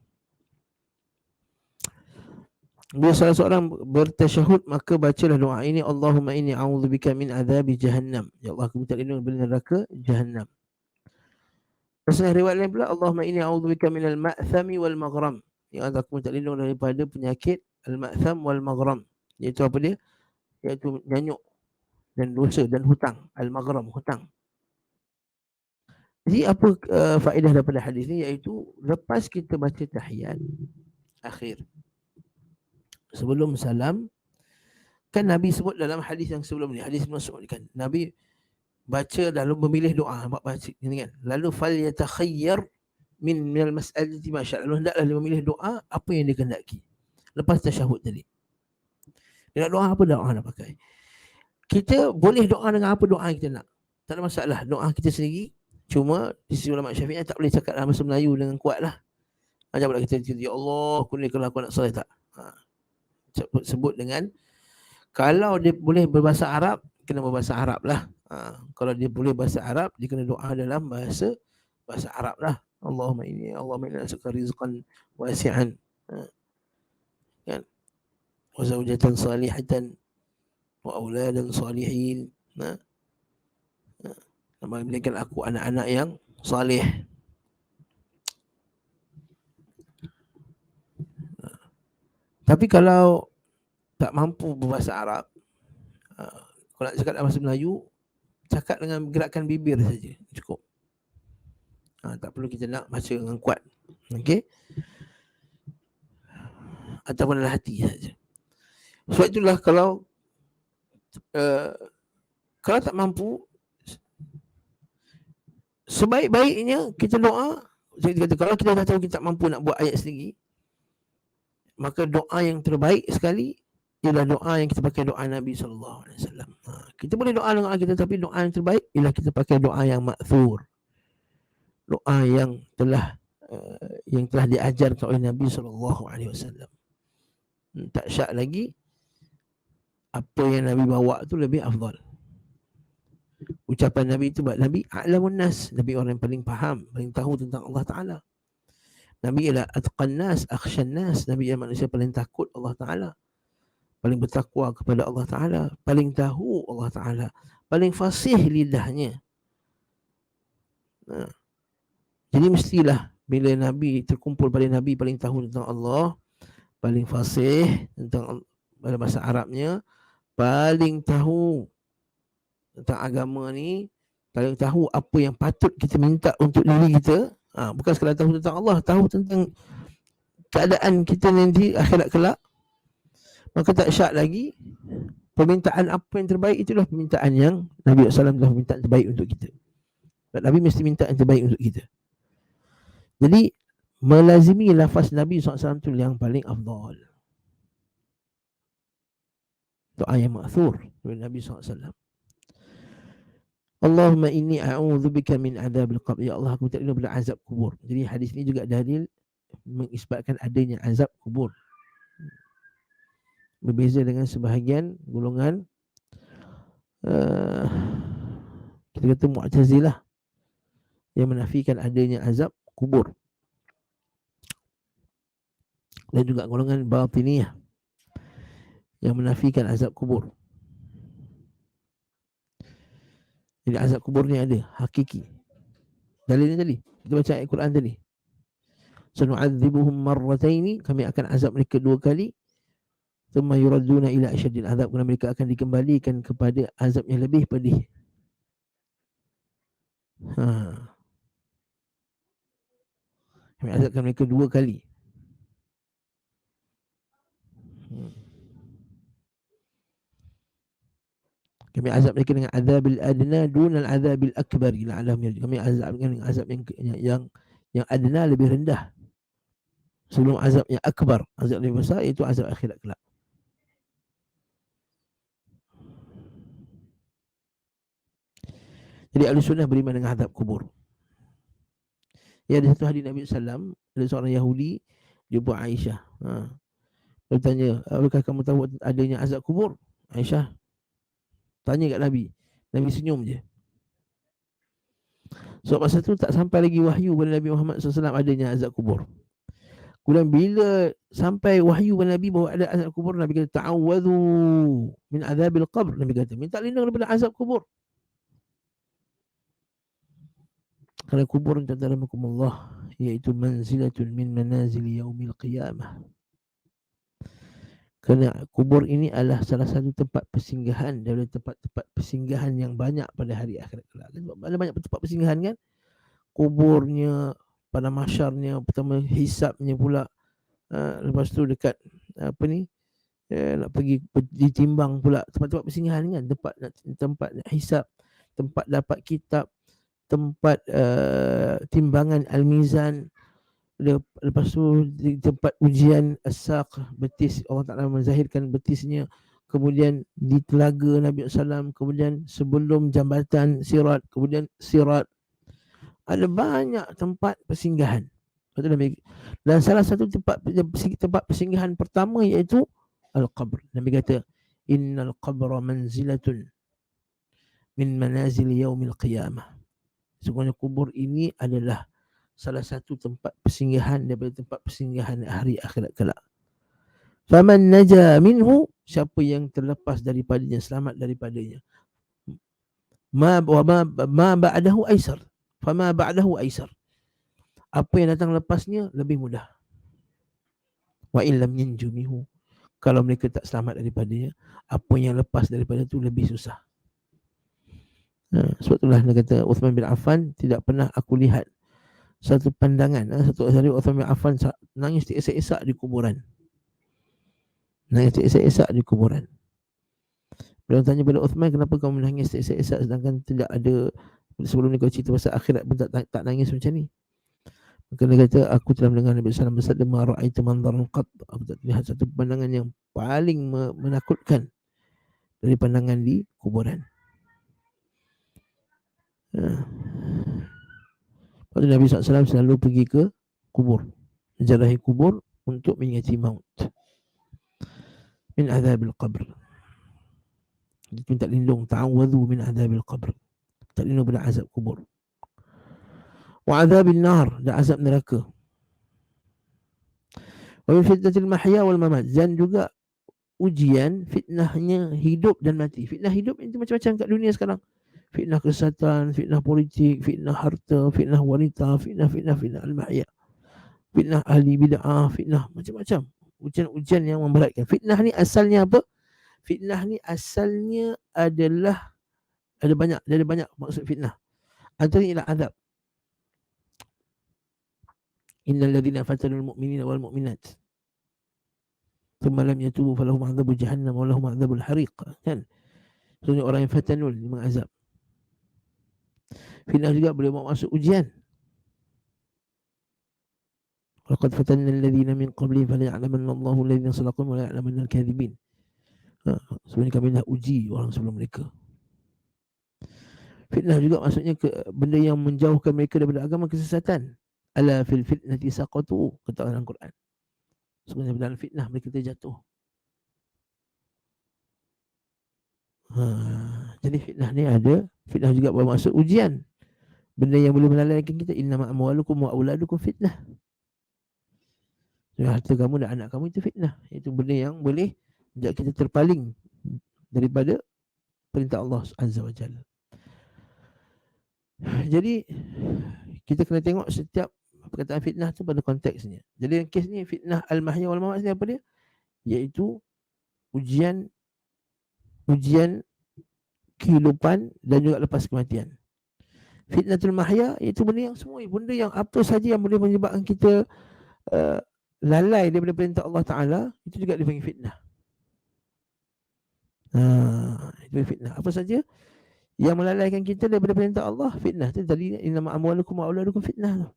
Bila salah seorang bertasyahud maka bacalah doa ini, Allahumma inni a'udzubika min adzabi jahannam. Ya Allah, aku minta lindung dari neraka jahannam. Pasal riwayat lain pula, Allahumma inni a'udzubika minal ma'thami wal maghram. Ya Allah, aku minta lindung daripada penyakit al-ma'tham wal maghram. Iaitu apa dia? Iaitu nyanyuk dan dosa dan hutang. Al-maghram, hutang. Jadi apa faedah daripada hadis ni, iaitu lepas kita baca tahiyat akhir sebelum salam, kan Nabi sebut dalam hadis yang sebelum ni, hadis Mas'ud kan, Nabi baca lalu memilih doa, baca ini kan, lalu fal yatakhayyar minal mas'alati ma syaa', lalu hendaklah dia memilih doa apa yang dia kehendaki lepas tasyahud tadi. Dia nak doa apa, doa nak pakai. Kita boleh doa dengan apa doa kita nak, tak ada masalah, doa kita sendiri. Cuma di sisi ulama Syafi'i tak boleh cakap dalam bahasa Melayu dengan kuat lah. Macam pula kita ya Allah kurniakanlah aku nak soleh, tak. Sebut dengan, kalau dia boleh berbahasa Arab, kena berbahasa Arab lah. Kalau dia boleh bahasa Arab, dia kena doa dalam bahasa Arab lah. Allahumma inni as'aluka rizqan wasi'an, kan, wa zawjatan salihatan wa auladan salihin. Berikan aku anak-anak yang salih. Tapi kalau tak mampu berbahasa Arab, kalau nak cakap dalam bahasa Melayu, cakap dengan gerakan bibir saja cukup. Tak perlu kita nak baca dengan kuat. Okey? Ataupun dalam hati saja. Sebab itulah kalau tak mampu, sebaik-baiknya kita doa. Jadi kata, kalau kita dah tahu kita tak mampu nak buat ayat sendiri, maka doa yang terbaik sekali ialah doa yang kita pakai, doa Nabi SAW. Kita boleh doa dengan kita, tapi doa yang terbaik ialah kita pakai doa yang ma'thur, doa yang telah diajarkan oleh Nabi SAW. Tak syak lagi, apa yang Nabi bawa tu lebih afdal. Ucapan Nabi itu, Nabi a'lamun nas, Nabi orang yang paling faham, paling tahu tentang Allah Ta'ala. Nabi ialah atqan nas, akhshan nas, Nabi ialah manusia paling takut Allah Ta'ala, paling bertakwa kepada Allah Ta'ala, paling tahu Allah Ta'ala, paling fasih lidahnya. Jadi mestilah bila Nabi terkumpul pada Nabi paling tahu tentang Allah, paling fasih tentang dalam bahasa Arabnya, paling tahu tentang agama ni, paling tahu apa yang patut kita minta untuk diri kita. Bukan sekadar tahu tentang Allah, tahu tentang keadaan kita nanti akhirat kelak. Maka tak syak lagi, permintaan apa yang terbaik itulah permintaan yang Nabi SAW telah minta terbaik untuk kita. Nabi mesti minta yang terbaik untuk kita. Jadi melazimi lafaz Nabi SAW itu yang paling afdal. Doa yang ma'thur dari Nabi SAW. Allahumma inni a'udzubika min adzabil qabr. Ya Allah, aku minta lindung daripada azab kubur. Jadi hadis ini juga dalil mengisbatkan adanya azab kubur. Berbeza dengan sebahagian golongan kita kata Mu'tazilah yang menafikan adanya azab kubur, dan juga golongan Batiniyah yang menafikan azab kubur. Jadi azab kubur ni ada, hakiki. Dalilnya tadi, kita baca ayat Quran tadi. Sanu'adzibuhum marrataini, kami akan azab mereka 2 kali. Thumma yuradduna ila asyaddil azab, kerana mereka akan dikembalikan kepada azab yang lebih pedih. Kami azabkan mereka 2 kali. Kami azab mereka dengan azabil adna dunal azabil akbar, kami azab dengan azab yang adna, lebih rendah sebelum azab yang akbar, azab lebih besar, iaitu azab akhirat kelak. Jadi ahli sunnah beriman dengan azab kubur. Ya, ada satu hadis Nabi SAW, ada seorang Yahudi jumpa Aisyah. Dia tanya, apakah kamu tahu adanya azab kubur? Aisyah tanya kat Nabi. Nabi senyum je. So masa tu tak sampai lagi wahyu pada Nabi Muhammad SAW adanya azab kubur. Kemudian bila sampai wahyu pada Nabi bahawa ada azab kubur, Nabi kata ta'awwadhu min azabil qabr. Nabi kata minta lindung daripada azab kubur. Kerana kubur Allah, iaitu manzilatun min manazili yaumil qiyamah. Kerana kubur ini adalah salah satu tempat persinggahan dari tempat-tempat persinggahan yang banyak pada hari akhirat kelak. Ada banyak tempat persinggahan kan? Kuburnya, pada mahsyarnya, pertama hisabnya pula. Lepas tu dekat apa ni? Nak pergi ditimbang pula, tempat-tempat persinggahan kan, tempat nak hisab, tempat dapat kitab, tempat timbangan al-mizan. Lepas tu di tempat ujian as-saq, betis, Allah Ta'ala menzahirkan betisnya. Kemudian di telaga Nabi SAW, kemudian sebelum jambatan sirat, kemudian sirat. Ada banyak tempat persinggahan. Dan salah satu tempat persinggahan pertama iaitu al-qabr. Nabi kata, innal qabra manzilatun min manazil yaumil qiyamah. Sesungguhnya kubur ini adalah salah satu tempat persinggahan daripada tempat persinggahan hari akhirat kelak. Faman naja minhu, siapa yang terlepas daripadanya, selamat daripadanya. Ma ba'dahu aisar. Fama ba'dahu aisar. Apa yang datang lepasnya lebih mudah. Wa illam yanjumihu, kalau mereka tak selamat daripadanya, apa yang lepas daripada itu lebih susah. Sebab itulah dia kata Uthman bin Affan, tidak pernah aku lihat satu pandangan, satu hari Uthman bin Affan nangis teresak-esak di kuburan. Nangis teresak-esak di kuburan. Bila tanya pada Uthman, kenapa kamu menangis teresak-esak sedangkan tidak ada, sebelum ni kau cerita pasal akhirat pun tak nangis macam ni? Maka dia kata, aku telah mendengar Nabi SAW bersabda, ma ra'aitu manzaran qat, aku tak lihat satu pandangan yang paling menakutkan dari pandangan di kuburan. Pada Nabi SAW selalu pergi ke kubur, menjarahi kubur untuk mengingati maut. Min azabil qabr. Minta lindung, ta'awwadhu min azabil qabr. Minta lindung pada azab kubur. Wa azabil nar, dan azab neraka. Wa min fitnatil mahya wal mamat, dan juga ujian fitnahnya hidup dan mati. Fitnah hidup itu macam-macam kat dunia sekarang. Fitnah kesihatan, fitnah politik, fitnah harta, fitnah wanita, fitnah al-mahya, fitnah ahli bid'ah, fitnah macam-macam. Ujian-ujian yang memberatkan. Fitnah ni asalnya apa? Fitnah ni asalnya adalah ada banyak maksud fitnah. Antaranya ialah azab. Innal ladzina fatanul mu'minina wal mu'minat thumma lam yatubu falahum 'adzabu jahannam wa lahum 'adzabul hariq. Kan? Sebenarnya orang yang fatanul mengazab. Fitnah juga boleh masuk ujian. Laqad fatanna alladhina min qablihim falya'lamanna Allahu alladhina sadaqu wa la'lamanna al-kadhibin. Sebenarnya kami dah uji orang sebelum mereka. Fitnah juga maksudnya benda yang menjauhkan mereka daripada agama, kesesatan. Ala fil fitnati saqatu, kata dalam Quran. Sebenarnya dalam fitnah mereka terjatuh. Jadi fitnah ni ada. Fitnah juga bermaksud ujian. Benda yang boleh melalaikan kita. Innama amwalukum wa auladukum fitnah. Harta kamu dan anak kamu itu fitnah. Itu benda yang boleh menjadikan kita terpaling daripada perintah Allah Azza wa Jalla. Jadi kita kena tengok setiap perkataan fitnah tu pada konteksnya. Jadi yang kes ni fitnah al-mahya wal mamat ni apa dia? Iaitu ujian kehidupan dan juga lepas kematian. Fitnatul mahya iaitu benda yang semua, benda yang apa saja yang boleh menyebabkan kita lalai daripada perintah Allah Ta'ala, itu juga dipanggil fitnah. Itu fitnah. Apa saja yang melalaikan kita daripada perintah Allah, fitnah. Itu tadi innama amwalukum wa auladukum fitnah.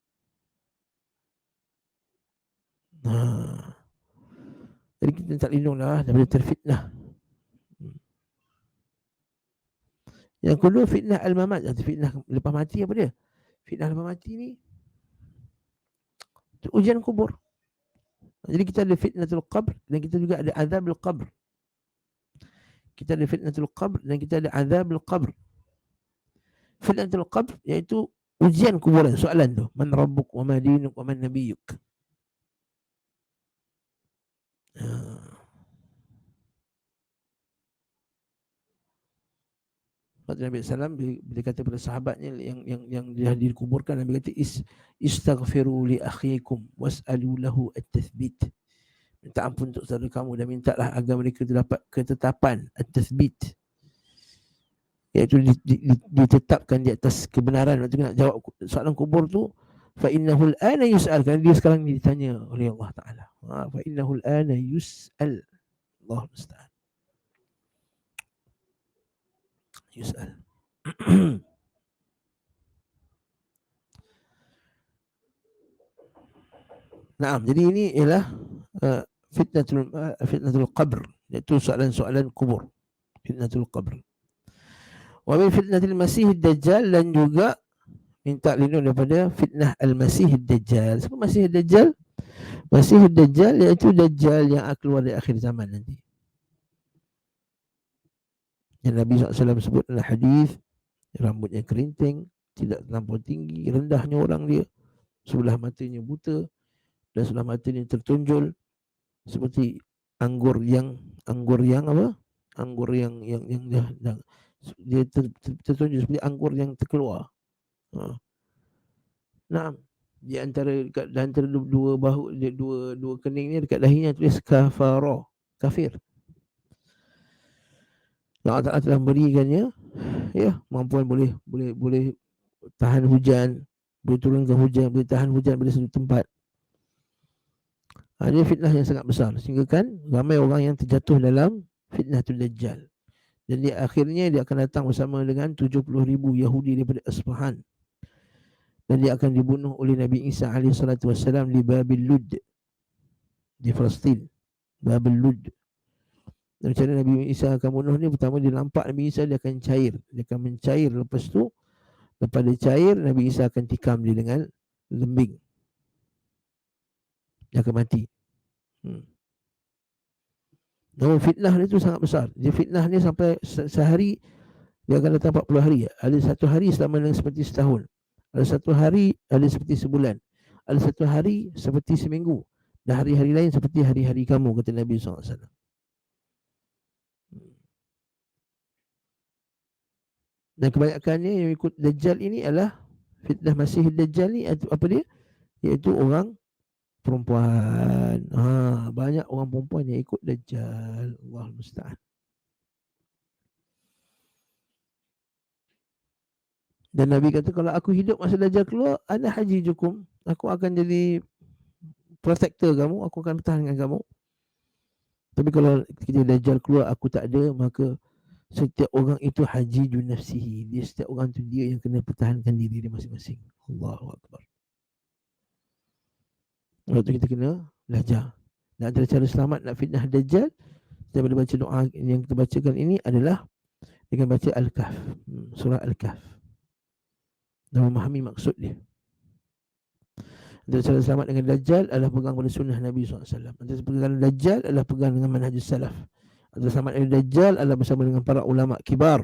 Jadi kita tak lindunglah daripada terfitnah. Yang kedua fitnah al-mamat, fitnah lepas mati. Apa dia? Fitnah lepas mati ni Ujian kubur. Jadi kita ada fitnatul qabr dan kita juga ada azabul qabr. Kita ada fitnatul qabr dan kita ada azabul qabr. Fitnatul qabr iaitu ujian kuburan, soalan tu. Man rabbuk wa ma dinuk wa man nabiyyuk. Nabi SAW bila kata kepada sahabatnya yang dia dikuburkan, Nabi kata istaghfiru li akhikum was'alu lahu at-tathbit. Minta ampun untuk saudara kamu dan mintalah agar mereka dapat ketetapan at-tathbit, iaitu ditetapkan di atas kebenaran. Waktu nak jawab soalan kubur tu, fa innahu al-ana yus'al, kerana dia sekarang ni ditanya oleh Allah Taala. Fa innahu al-ana yus'al. Allah musta'an. Yus'al. Naam, jadi ini ialah fitnatul qabr, iaitu soalan-soalan kubur. Fitnatul qabr. Wa min fitnatil masih dajjal, dan juga minta lindung daripada fitnah al-masih dajjal. Siapa masih dajjal? Masih dajjal iaitu dajjal yang akan keluar di akhir zaman nanti. Yang Nabi SAW sebut dalam hadis, rambutnya kerinting, tidak terlampau tinggi, rendahnya orang dia, sebelah matanya buta dan sebelah matanya tertonjol seperti anggur yang apa? Anggur yang dia tertonjol seperti anggur yang terkeluar. Nah, di antara dua bahu, dua keningnya dekat dahinya tulis kafara, kafir. Allah Ta'ala telah memberikannya kemampuan boleh tahan hujan, boleh turunkan hujan, boleh tahan hujan pada satu tempat. Ini fitnah yang sangat besar, sehingga kan ramai orang yang terjatuh dalam fitnatul dajjal. Dan di akhirnya dia akan datang bersama dengan 70,000 Yahudi daripada Isfahan, dan dia akan dibunuh oleh Nabi Isa AS di Babil Lud, di Palestin. Babil Lud. Dan macam mana Nabi Isa akan bunuh ni? Pertama dia nampak Nabi Isa, dia akan cair. Dia akan mencair. Lepas tu, lepas dia cair, Nabi Isa akan tikam dia dengan lembing. Dia akan mati. Namun fitnah dia tu sangat besar. Dia fitnah ni sampai sehari, dia akan datang 40 hari. Ada satu hari selama dengan seperti setahun. Ada satu hari ada seperti sebulan. Ada satu hari seperti seminggu. Dan hari-hari lain seperti hari-hari kamu, kata Nabi SAW. Dan kebanyakannya yang ikut Dajjal ini adalah fitnah Masih Dajjal ni, apa dia? Iaitu orang perempuan. Banyak orang perempuan yang ikut Dajjal. Allah musta'an. Dan Nabi kata, kalau aku hidup masa Dajjal keluar, ana hajijukum, aku akan jadi protector kamu, aku akan pertahankan kamu. Tapi kalau kita Dajjal keluar, aku tak ada, maka setiap orang itu hajijun nafsihi. Dia, setiap orang tu dia yang kena pertahankan diri dia masing-masing. Allahu Akbar. Waktu kita kena belajar. Dan antara cara selamat nak fitnah Dajjal, kita boleh baca doa yang kita bacakan ini adalah dengan baca Al-Kahf, surah Al-Kahf, dan memahami maksud dia. Antara cara selamat dengan Dajjal adalah pegang pada sunnah Nabi SAW. Antara pegang Dajjal adalah pegang dengan manhajus salaf. Antara selamat dengan Dajjal adalah bersama dengan para ulama kibar.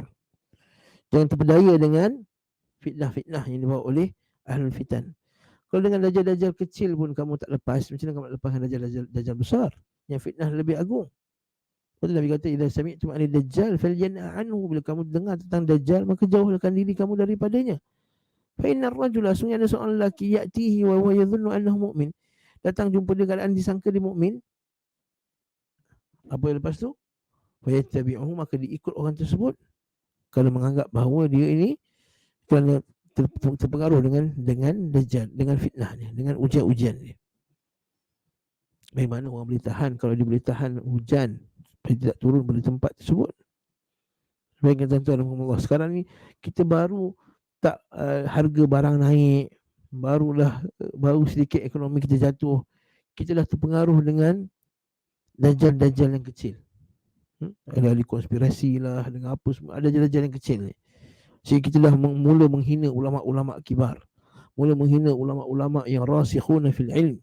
Jangan terpedaya dengan fitnah-fitnah yang dibawa oleh ahlul fitan. Kalau dengan Dajjal-Dajjal kecil pun kamu tak lepas, macam mana kamu nak lepaskan Dajjal besar yang fitnah lebih agung? Betul Nabi kata, idza sami'tum anil Dajjal falyan'a anhu, bila kamu dengar tentang Dajjal maka jauhkan diri kamu daripadanya. Fa innar rajula, sungguh ada seorang lelaki, ya'tihi wa huwa yadhunnu annahu mu'min, datang jumpa dia keadaan disangka dia mukmin. Apa yang lepas tu? Fa yattabi'uhu, maka diikut orang tersebut kalau menganggap bahawa dia ini kerana terpengaruh dengan Dajjal, dengan fitnahnya, dengan ujian-ujian dia. Bagaimana orang boleh tahan kalau dia boleh tahan hujan supaya tidak turun pada tempat tersebut? Baikkan tuan-tuan Allah, sekarang ni kita baru tak harga barang naik, baru sedikit ekonomi kita jatuh, kita dah terpengaruh dengan Dajjal yang kecil. Ada ahli konspirasi lah, dengan apa semua, ada Dajjal yang kecil ni. Sehingga kita dah mula menghina ulama-ulama kibar, mula menghina ulama-ulama yang rasikhuna fil ilm.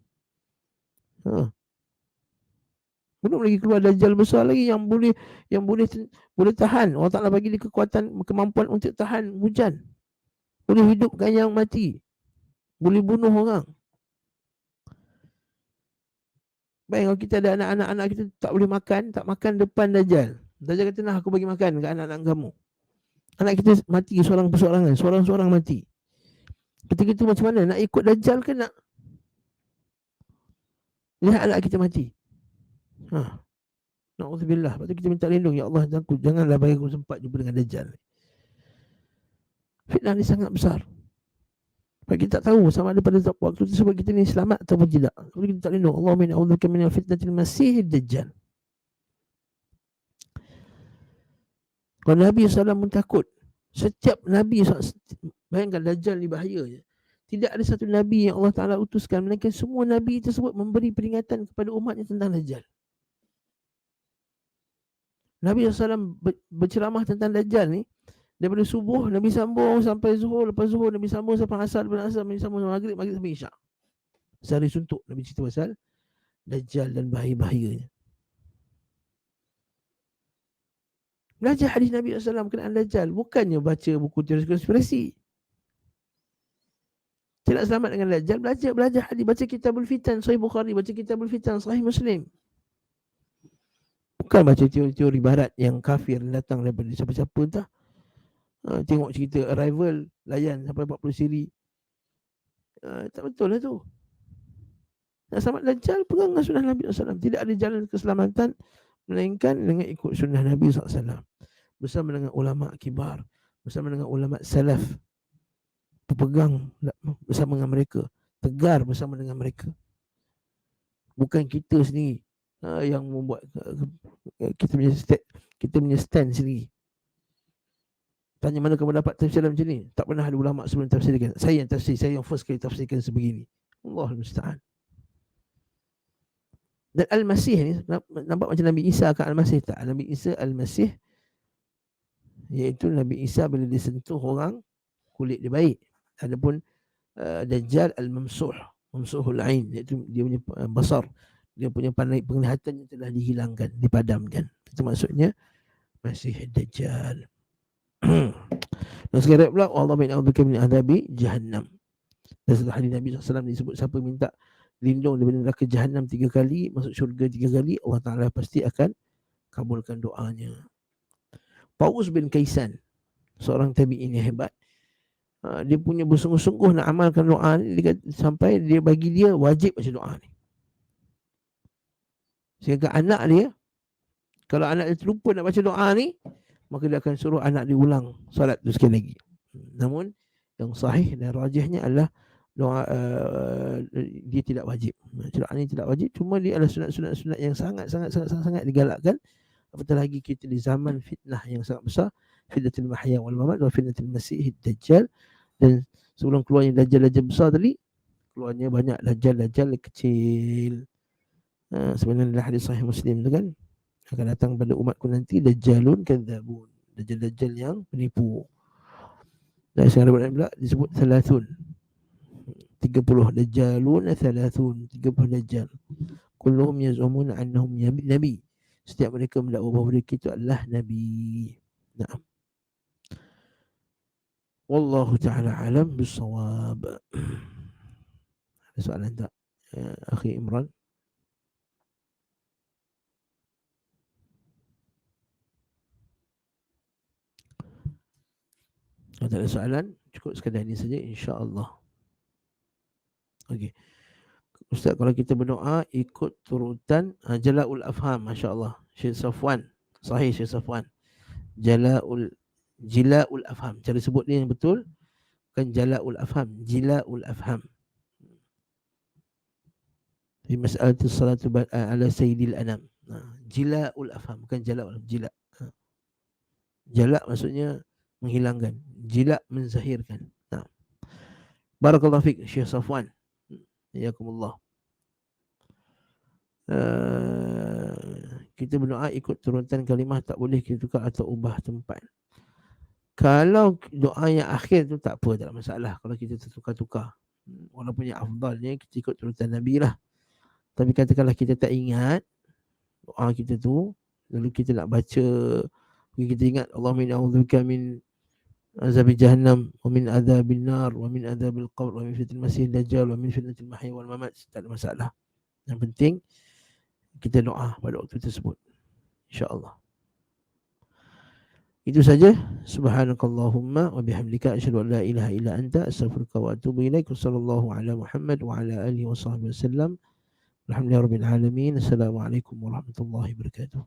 Belum lagi keluar dajjal besar lagi yang boleh tahan. Allah Taala bagi dia kemampuan untuk tahan hujan. Boleh hidupkan yang mati. Boleh bunuh orang. Baik, kalau kita ada anak-anak kita tak boleh makan, tak makan depan dajjal. Dajjal kata, nah aku bagi makan ke anak-anak kamu. Anak kita mati seorang-seorang mati. Ketika itu macam mana? Nak ikut dajjal ke nak lihat anak kita mati? Na'udzubillah. Lepas tu kita minta lindung. Ya Allah, janganlah bagi aku sempat jumpa dengan dajjal. Fitnah ni sangat besar. Sebab kita tak tahu sama ada pada waktu tersebut kita ni selamat ataupun tidak. Kalau kita tak lindung, Allahumma inna a'udzubika min fitnatil masiihid dajjal. Kalau Nabi SAW pun takut. Setiap Nabi SAW, bayangkan dajjal ni bahaya je. Tidak ada satu Nabi yang Allah Ta'ala utuskan, melainkan semua Nabi tersebut memberi peringatan kepada umatnya tentang dajjal. Nabi SAW berceramah tentang dajjal ni daripada subuh Nabi sambung sampai zuhur, lepas zuhur Nabi sambung sampai asar, lepas asar Nabi sambung sampai maghrib, maghrib sampai isyak. Sehari suntuk Nabi cerita pasal dajjal dan bahaya-bahayanya. Belajar hadis Nabi SAW kenaan dajjal, bukannya baca buku teori konspirasi. Tidak selamat dengan dajjal, belajar hadis, baca kitabul fitan Sahih Bukhari, baca kitabul fitan Sahih Muslim. Bukan baca teori-teori barat yang kafir datang daripada siapa-siapa entah. Tengok cerita Arrival, layan sampai 40 siri. Tak betul lah tu. Nak selamat dajjal, pegang dengan sunnah Nabi SAW. Tidak ada jalan keselamatan melainkan dengan ikut sunnah Nabi SAW. Bersama dengan ulama kibar, bersama dengan ulama salaf, berpegang bersama dengan mereka, tegar bersama dengan mereka. Bukan kita sendiri yang membuat kita punya stand sendiri. Tanya mana kamu dapat tafsiran macam ni? Tak pernah ada ulama sebelum tafsirkan. Saya yang tafsir, saya yang first kali tafsirkan sebegini. Allahul musta'an. Dan Al-Masih ni nampak macam Nabi Isa kan Al-Masih tak? Nabi Isa Al-Masih, iaitu Nabi Isa bila disentuh orang kulit dia baik. Adapun Dajjal Al-Mamsuh, Mamsuhul Ain, iaitu dia punya basar, dia punya penglihatan yang telah dihilangkan, dipadamkan. Itu maksudnya Masih Dajjal. Dan sekarang pula Allah ma'udzuka min adzabi jahannam. Dan setelah hadis Nabi SAW disebut siapa minta lindung daripada neraka jahannam 3 kali, masuk syurga 3 kali, Allah Ta'ala pasti akan kabulkan doanya. Paus bin Kaisan, seorang tabi'in yang hebat, dia punya bersungguh-sungguh nak amalkan doa ni, sampai dia bagi dia wajib baca doa ni. Sehingga anak dia, kalau anak dia terlupa nak baca doa ni, maka dia akan suruh anak dia ulang solat tu sekali lagi. Namun yang sahih dan rajihnya adalah doa dia tidak wajib. Doa ni tidak wajib, cuma dia adalah sunat-sunat yang sangat digalakkan, apatah lagi kita di zaman fitnah yang sangat besar, fitnatul mahya wal mamat wa fitnatul masiihid dajjal. Dan sebelum keluarnya dajjal besar tadi, keluarnya banyak dajjal kecil. Sebenarnya hadis Sahih Muslim tu kan, akan datang pada umatku nanti dajjalun kadzabun, dajjal yang penipu. Dan sekarang pula disebut 30 dajjalun 30 dajjal. Kulluhum yaz'umuna annahum nabi. Setiap mereka mendakwa bahawa mereka itu adalah nabi. Naam. Wallahu ta'ala alam bisawab. Ada soalan tak? Akhi Imran? Kalau tak ada soalan, cukup sekadar ini saja, insya-Allah. Okey. Ustaz, kalau kita berdoa ikut turutan Jala'ul Afham, masya-Allah. Syekh Safwan, sahih Syekh Safwan. Jila'ul Afham. Cara sebut dia yang betul bukan Jala'ul Afham, Jila'ul Afham. Di masalah salatu ala sayyidil anam. Jila'ul Afham, bukan Jala'ul Afham, Jila'. Jala' maksudnya menghilangkan, jila' menzahirkan. Barakallahu fiik Syekh Safwan. Yakumullah. Kita berdoa ikut turutan kalimah, tak boleh kita tukar atau ubah tempat. Kalau doa yang akhir tu tak apa, tak ada masalah. Kalau kita tertukar-tukar. Walaupun yang afdalnya kita ikut turutan Nabi lah. Tapi katakanlah kita tak ingat doa kita tu, lalu kita nak baca, kita ingat Allahumma inni a'udzubika min azabi jahannam wa min adzabil nar wa min adzabil qabr wa min fitnatil masih dajjal wa min fitnatil mahya wal mamat, tak ada masalah. Yang penting kita doa pada waktu tersebut, insya-Allah. Itu saja. Subhanakallahumma wa bihamdika asyhadu an la ilaha illa anta astaghfiruka wa atubu ilaik. Sallallahu ala Muhammad wa ala alihi wa sahbihi wasallam. Alhamdulillahirabbil alamin. Assalamualaikum warahmatullahi wabarakatuh.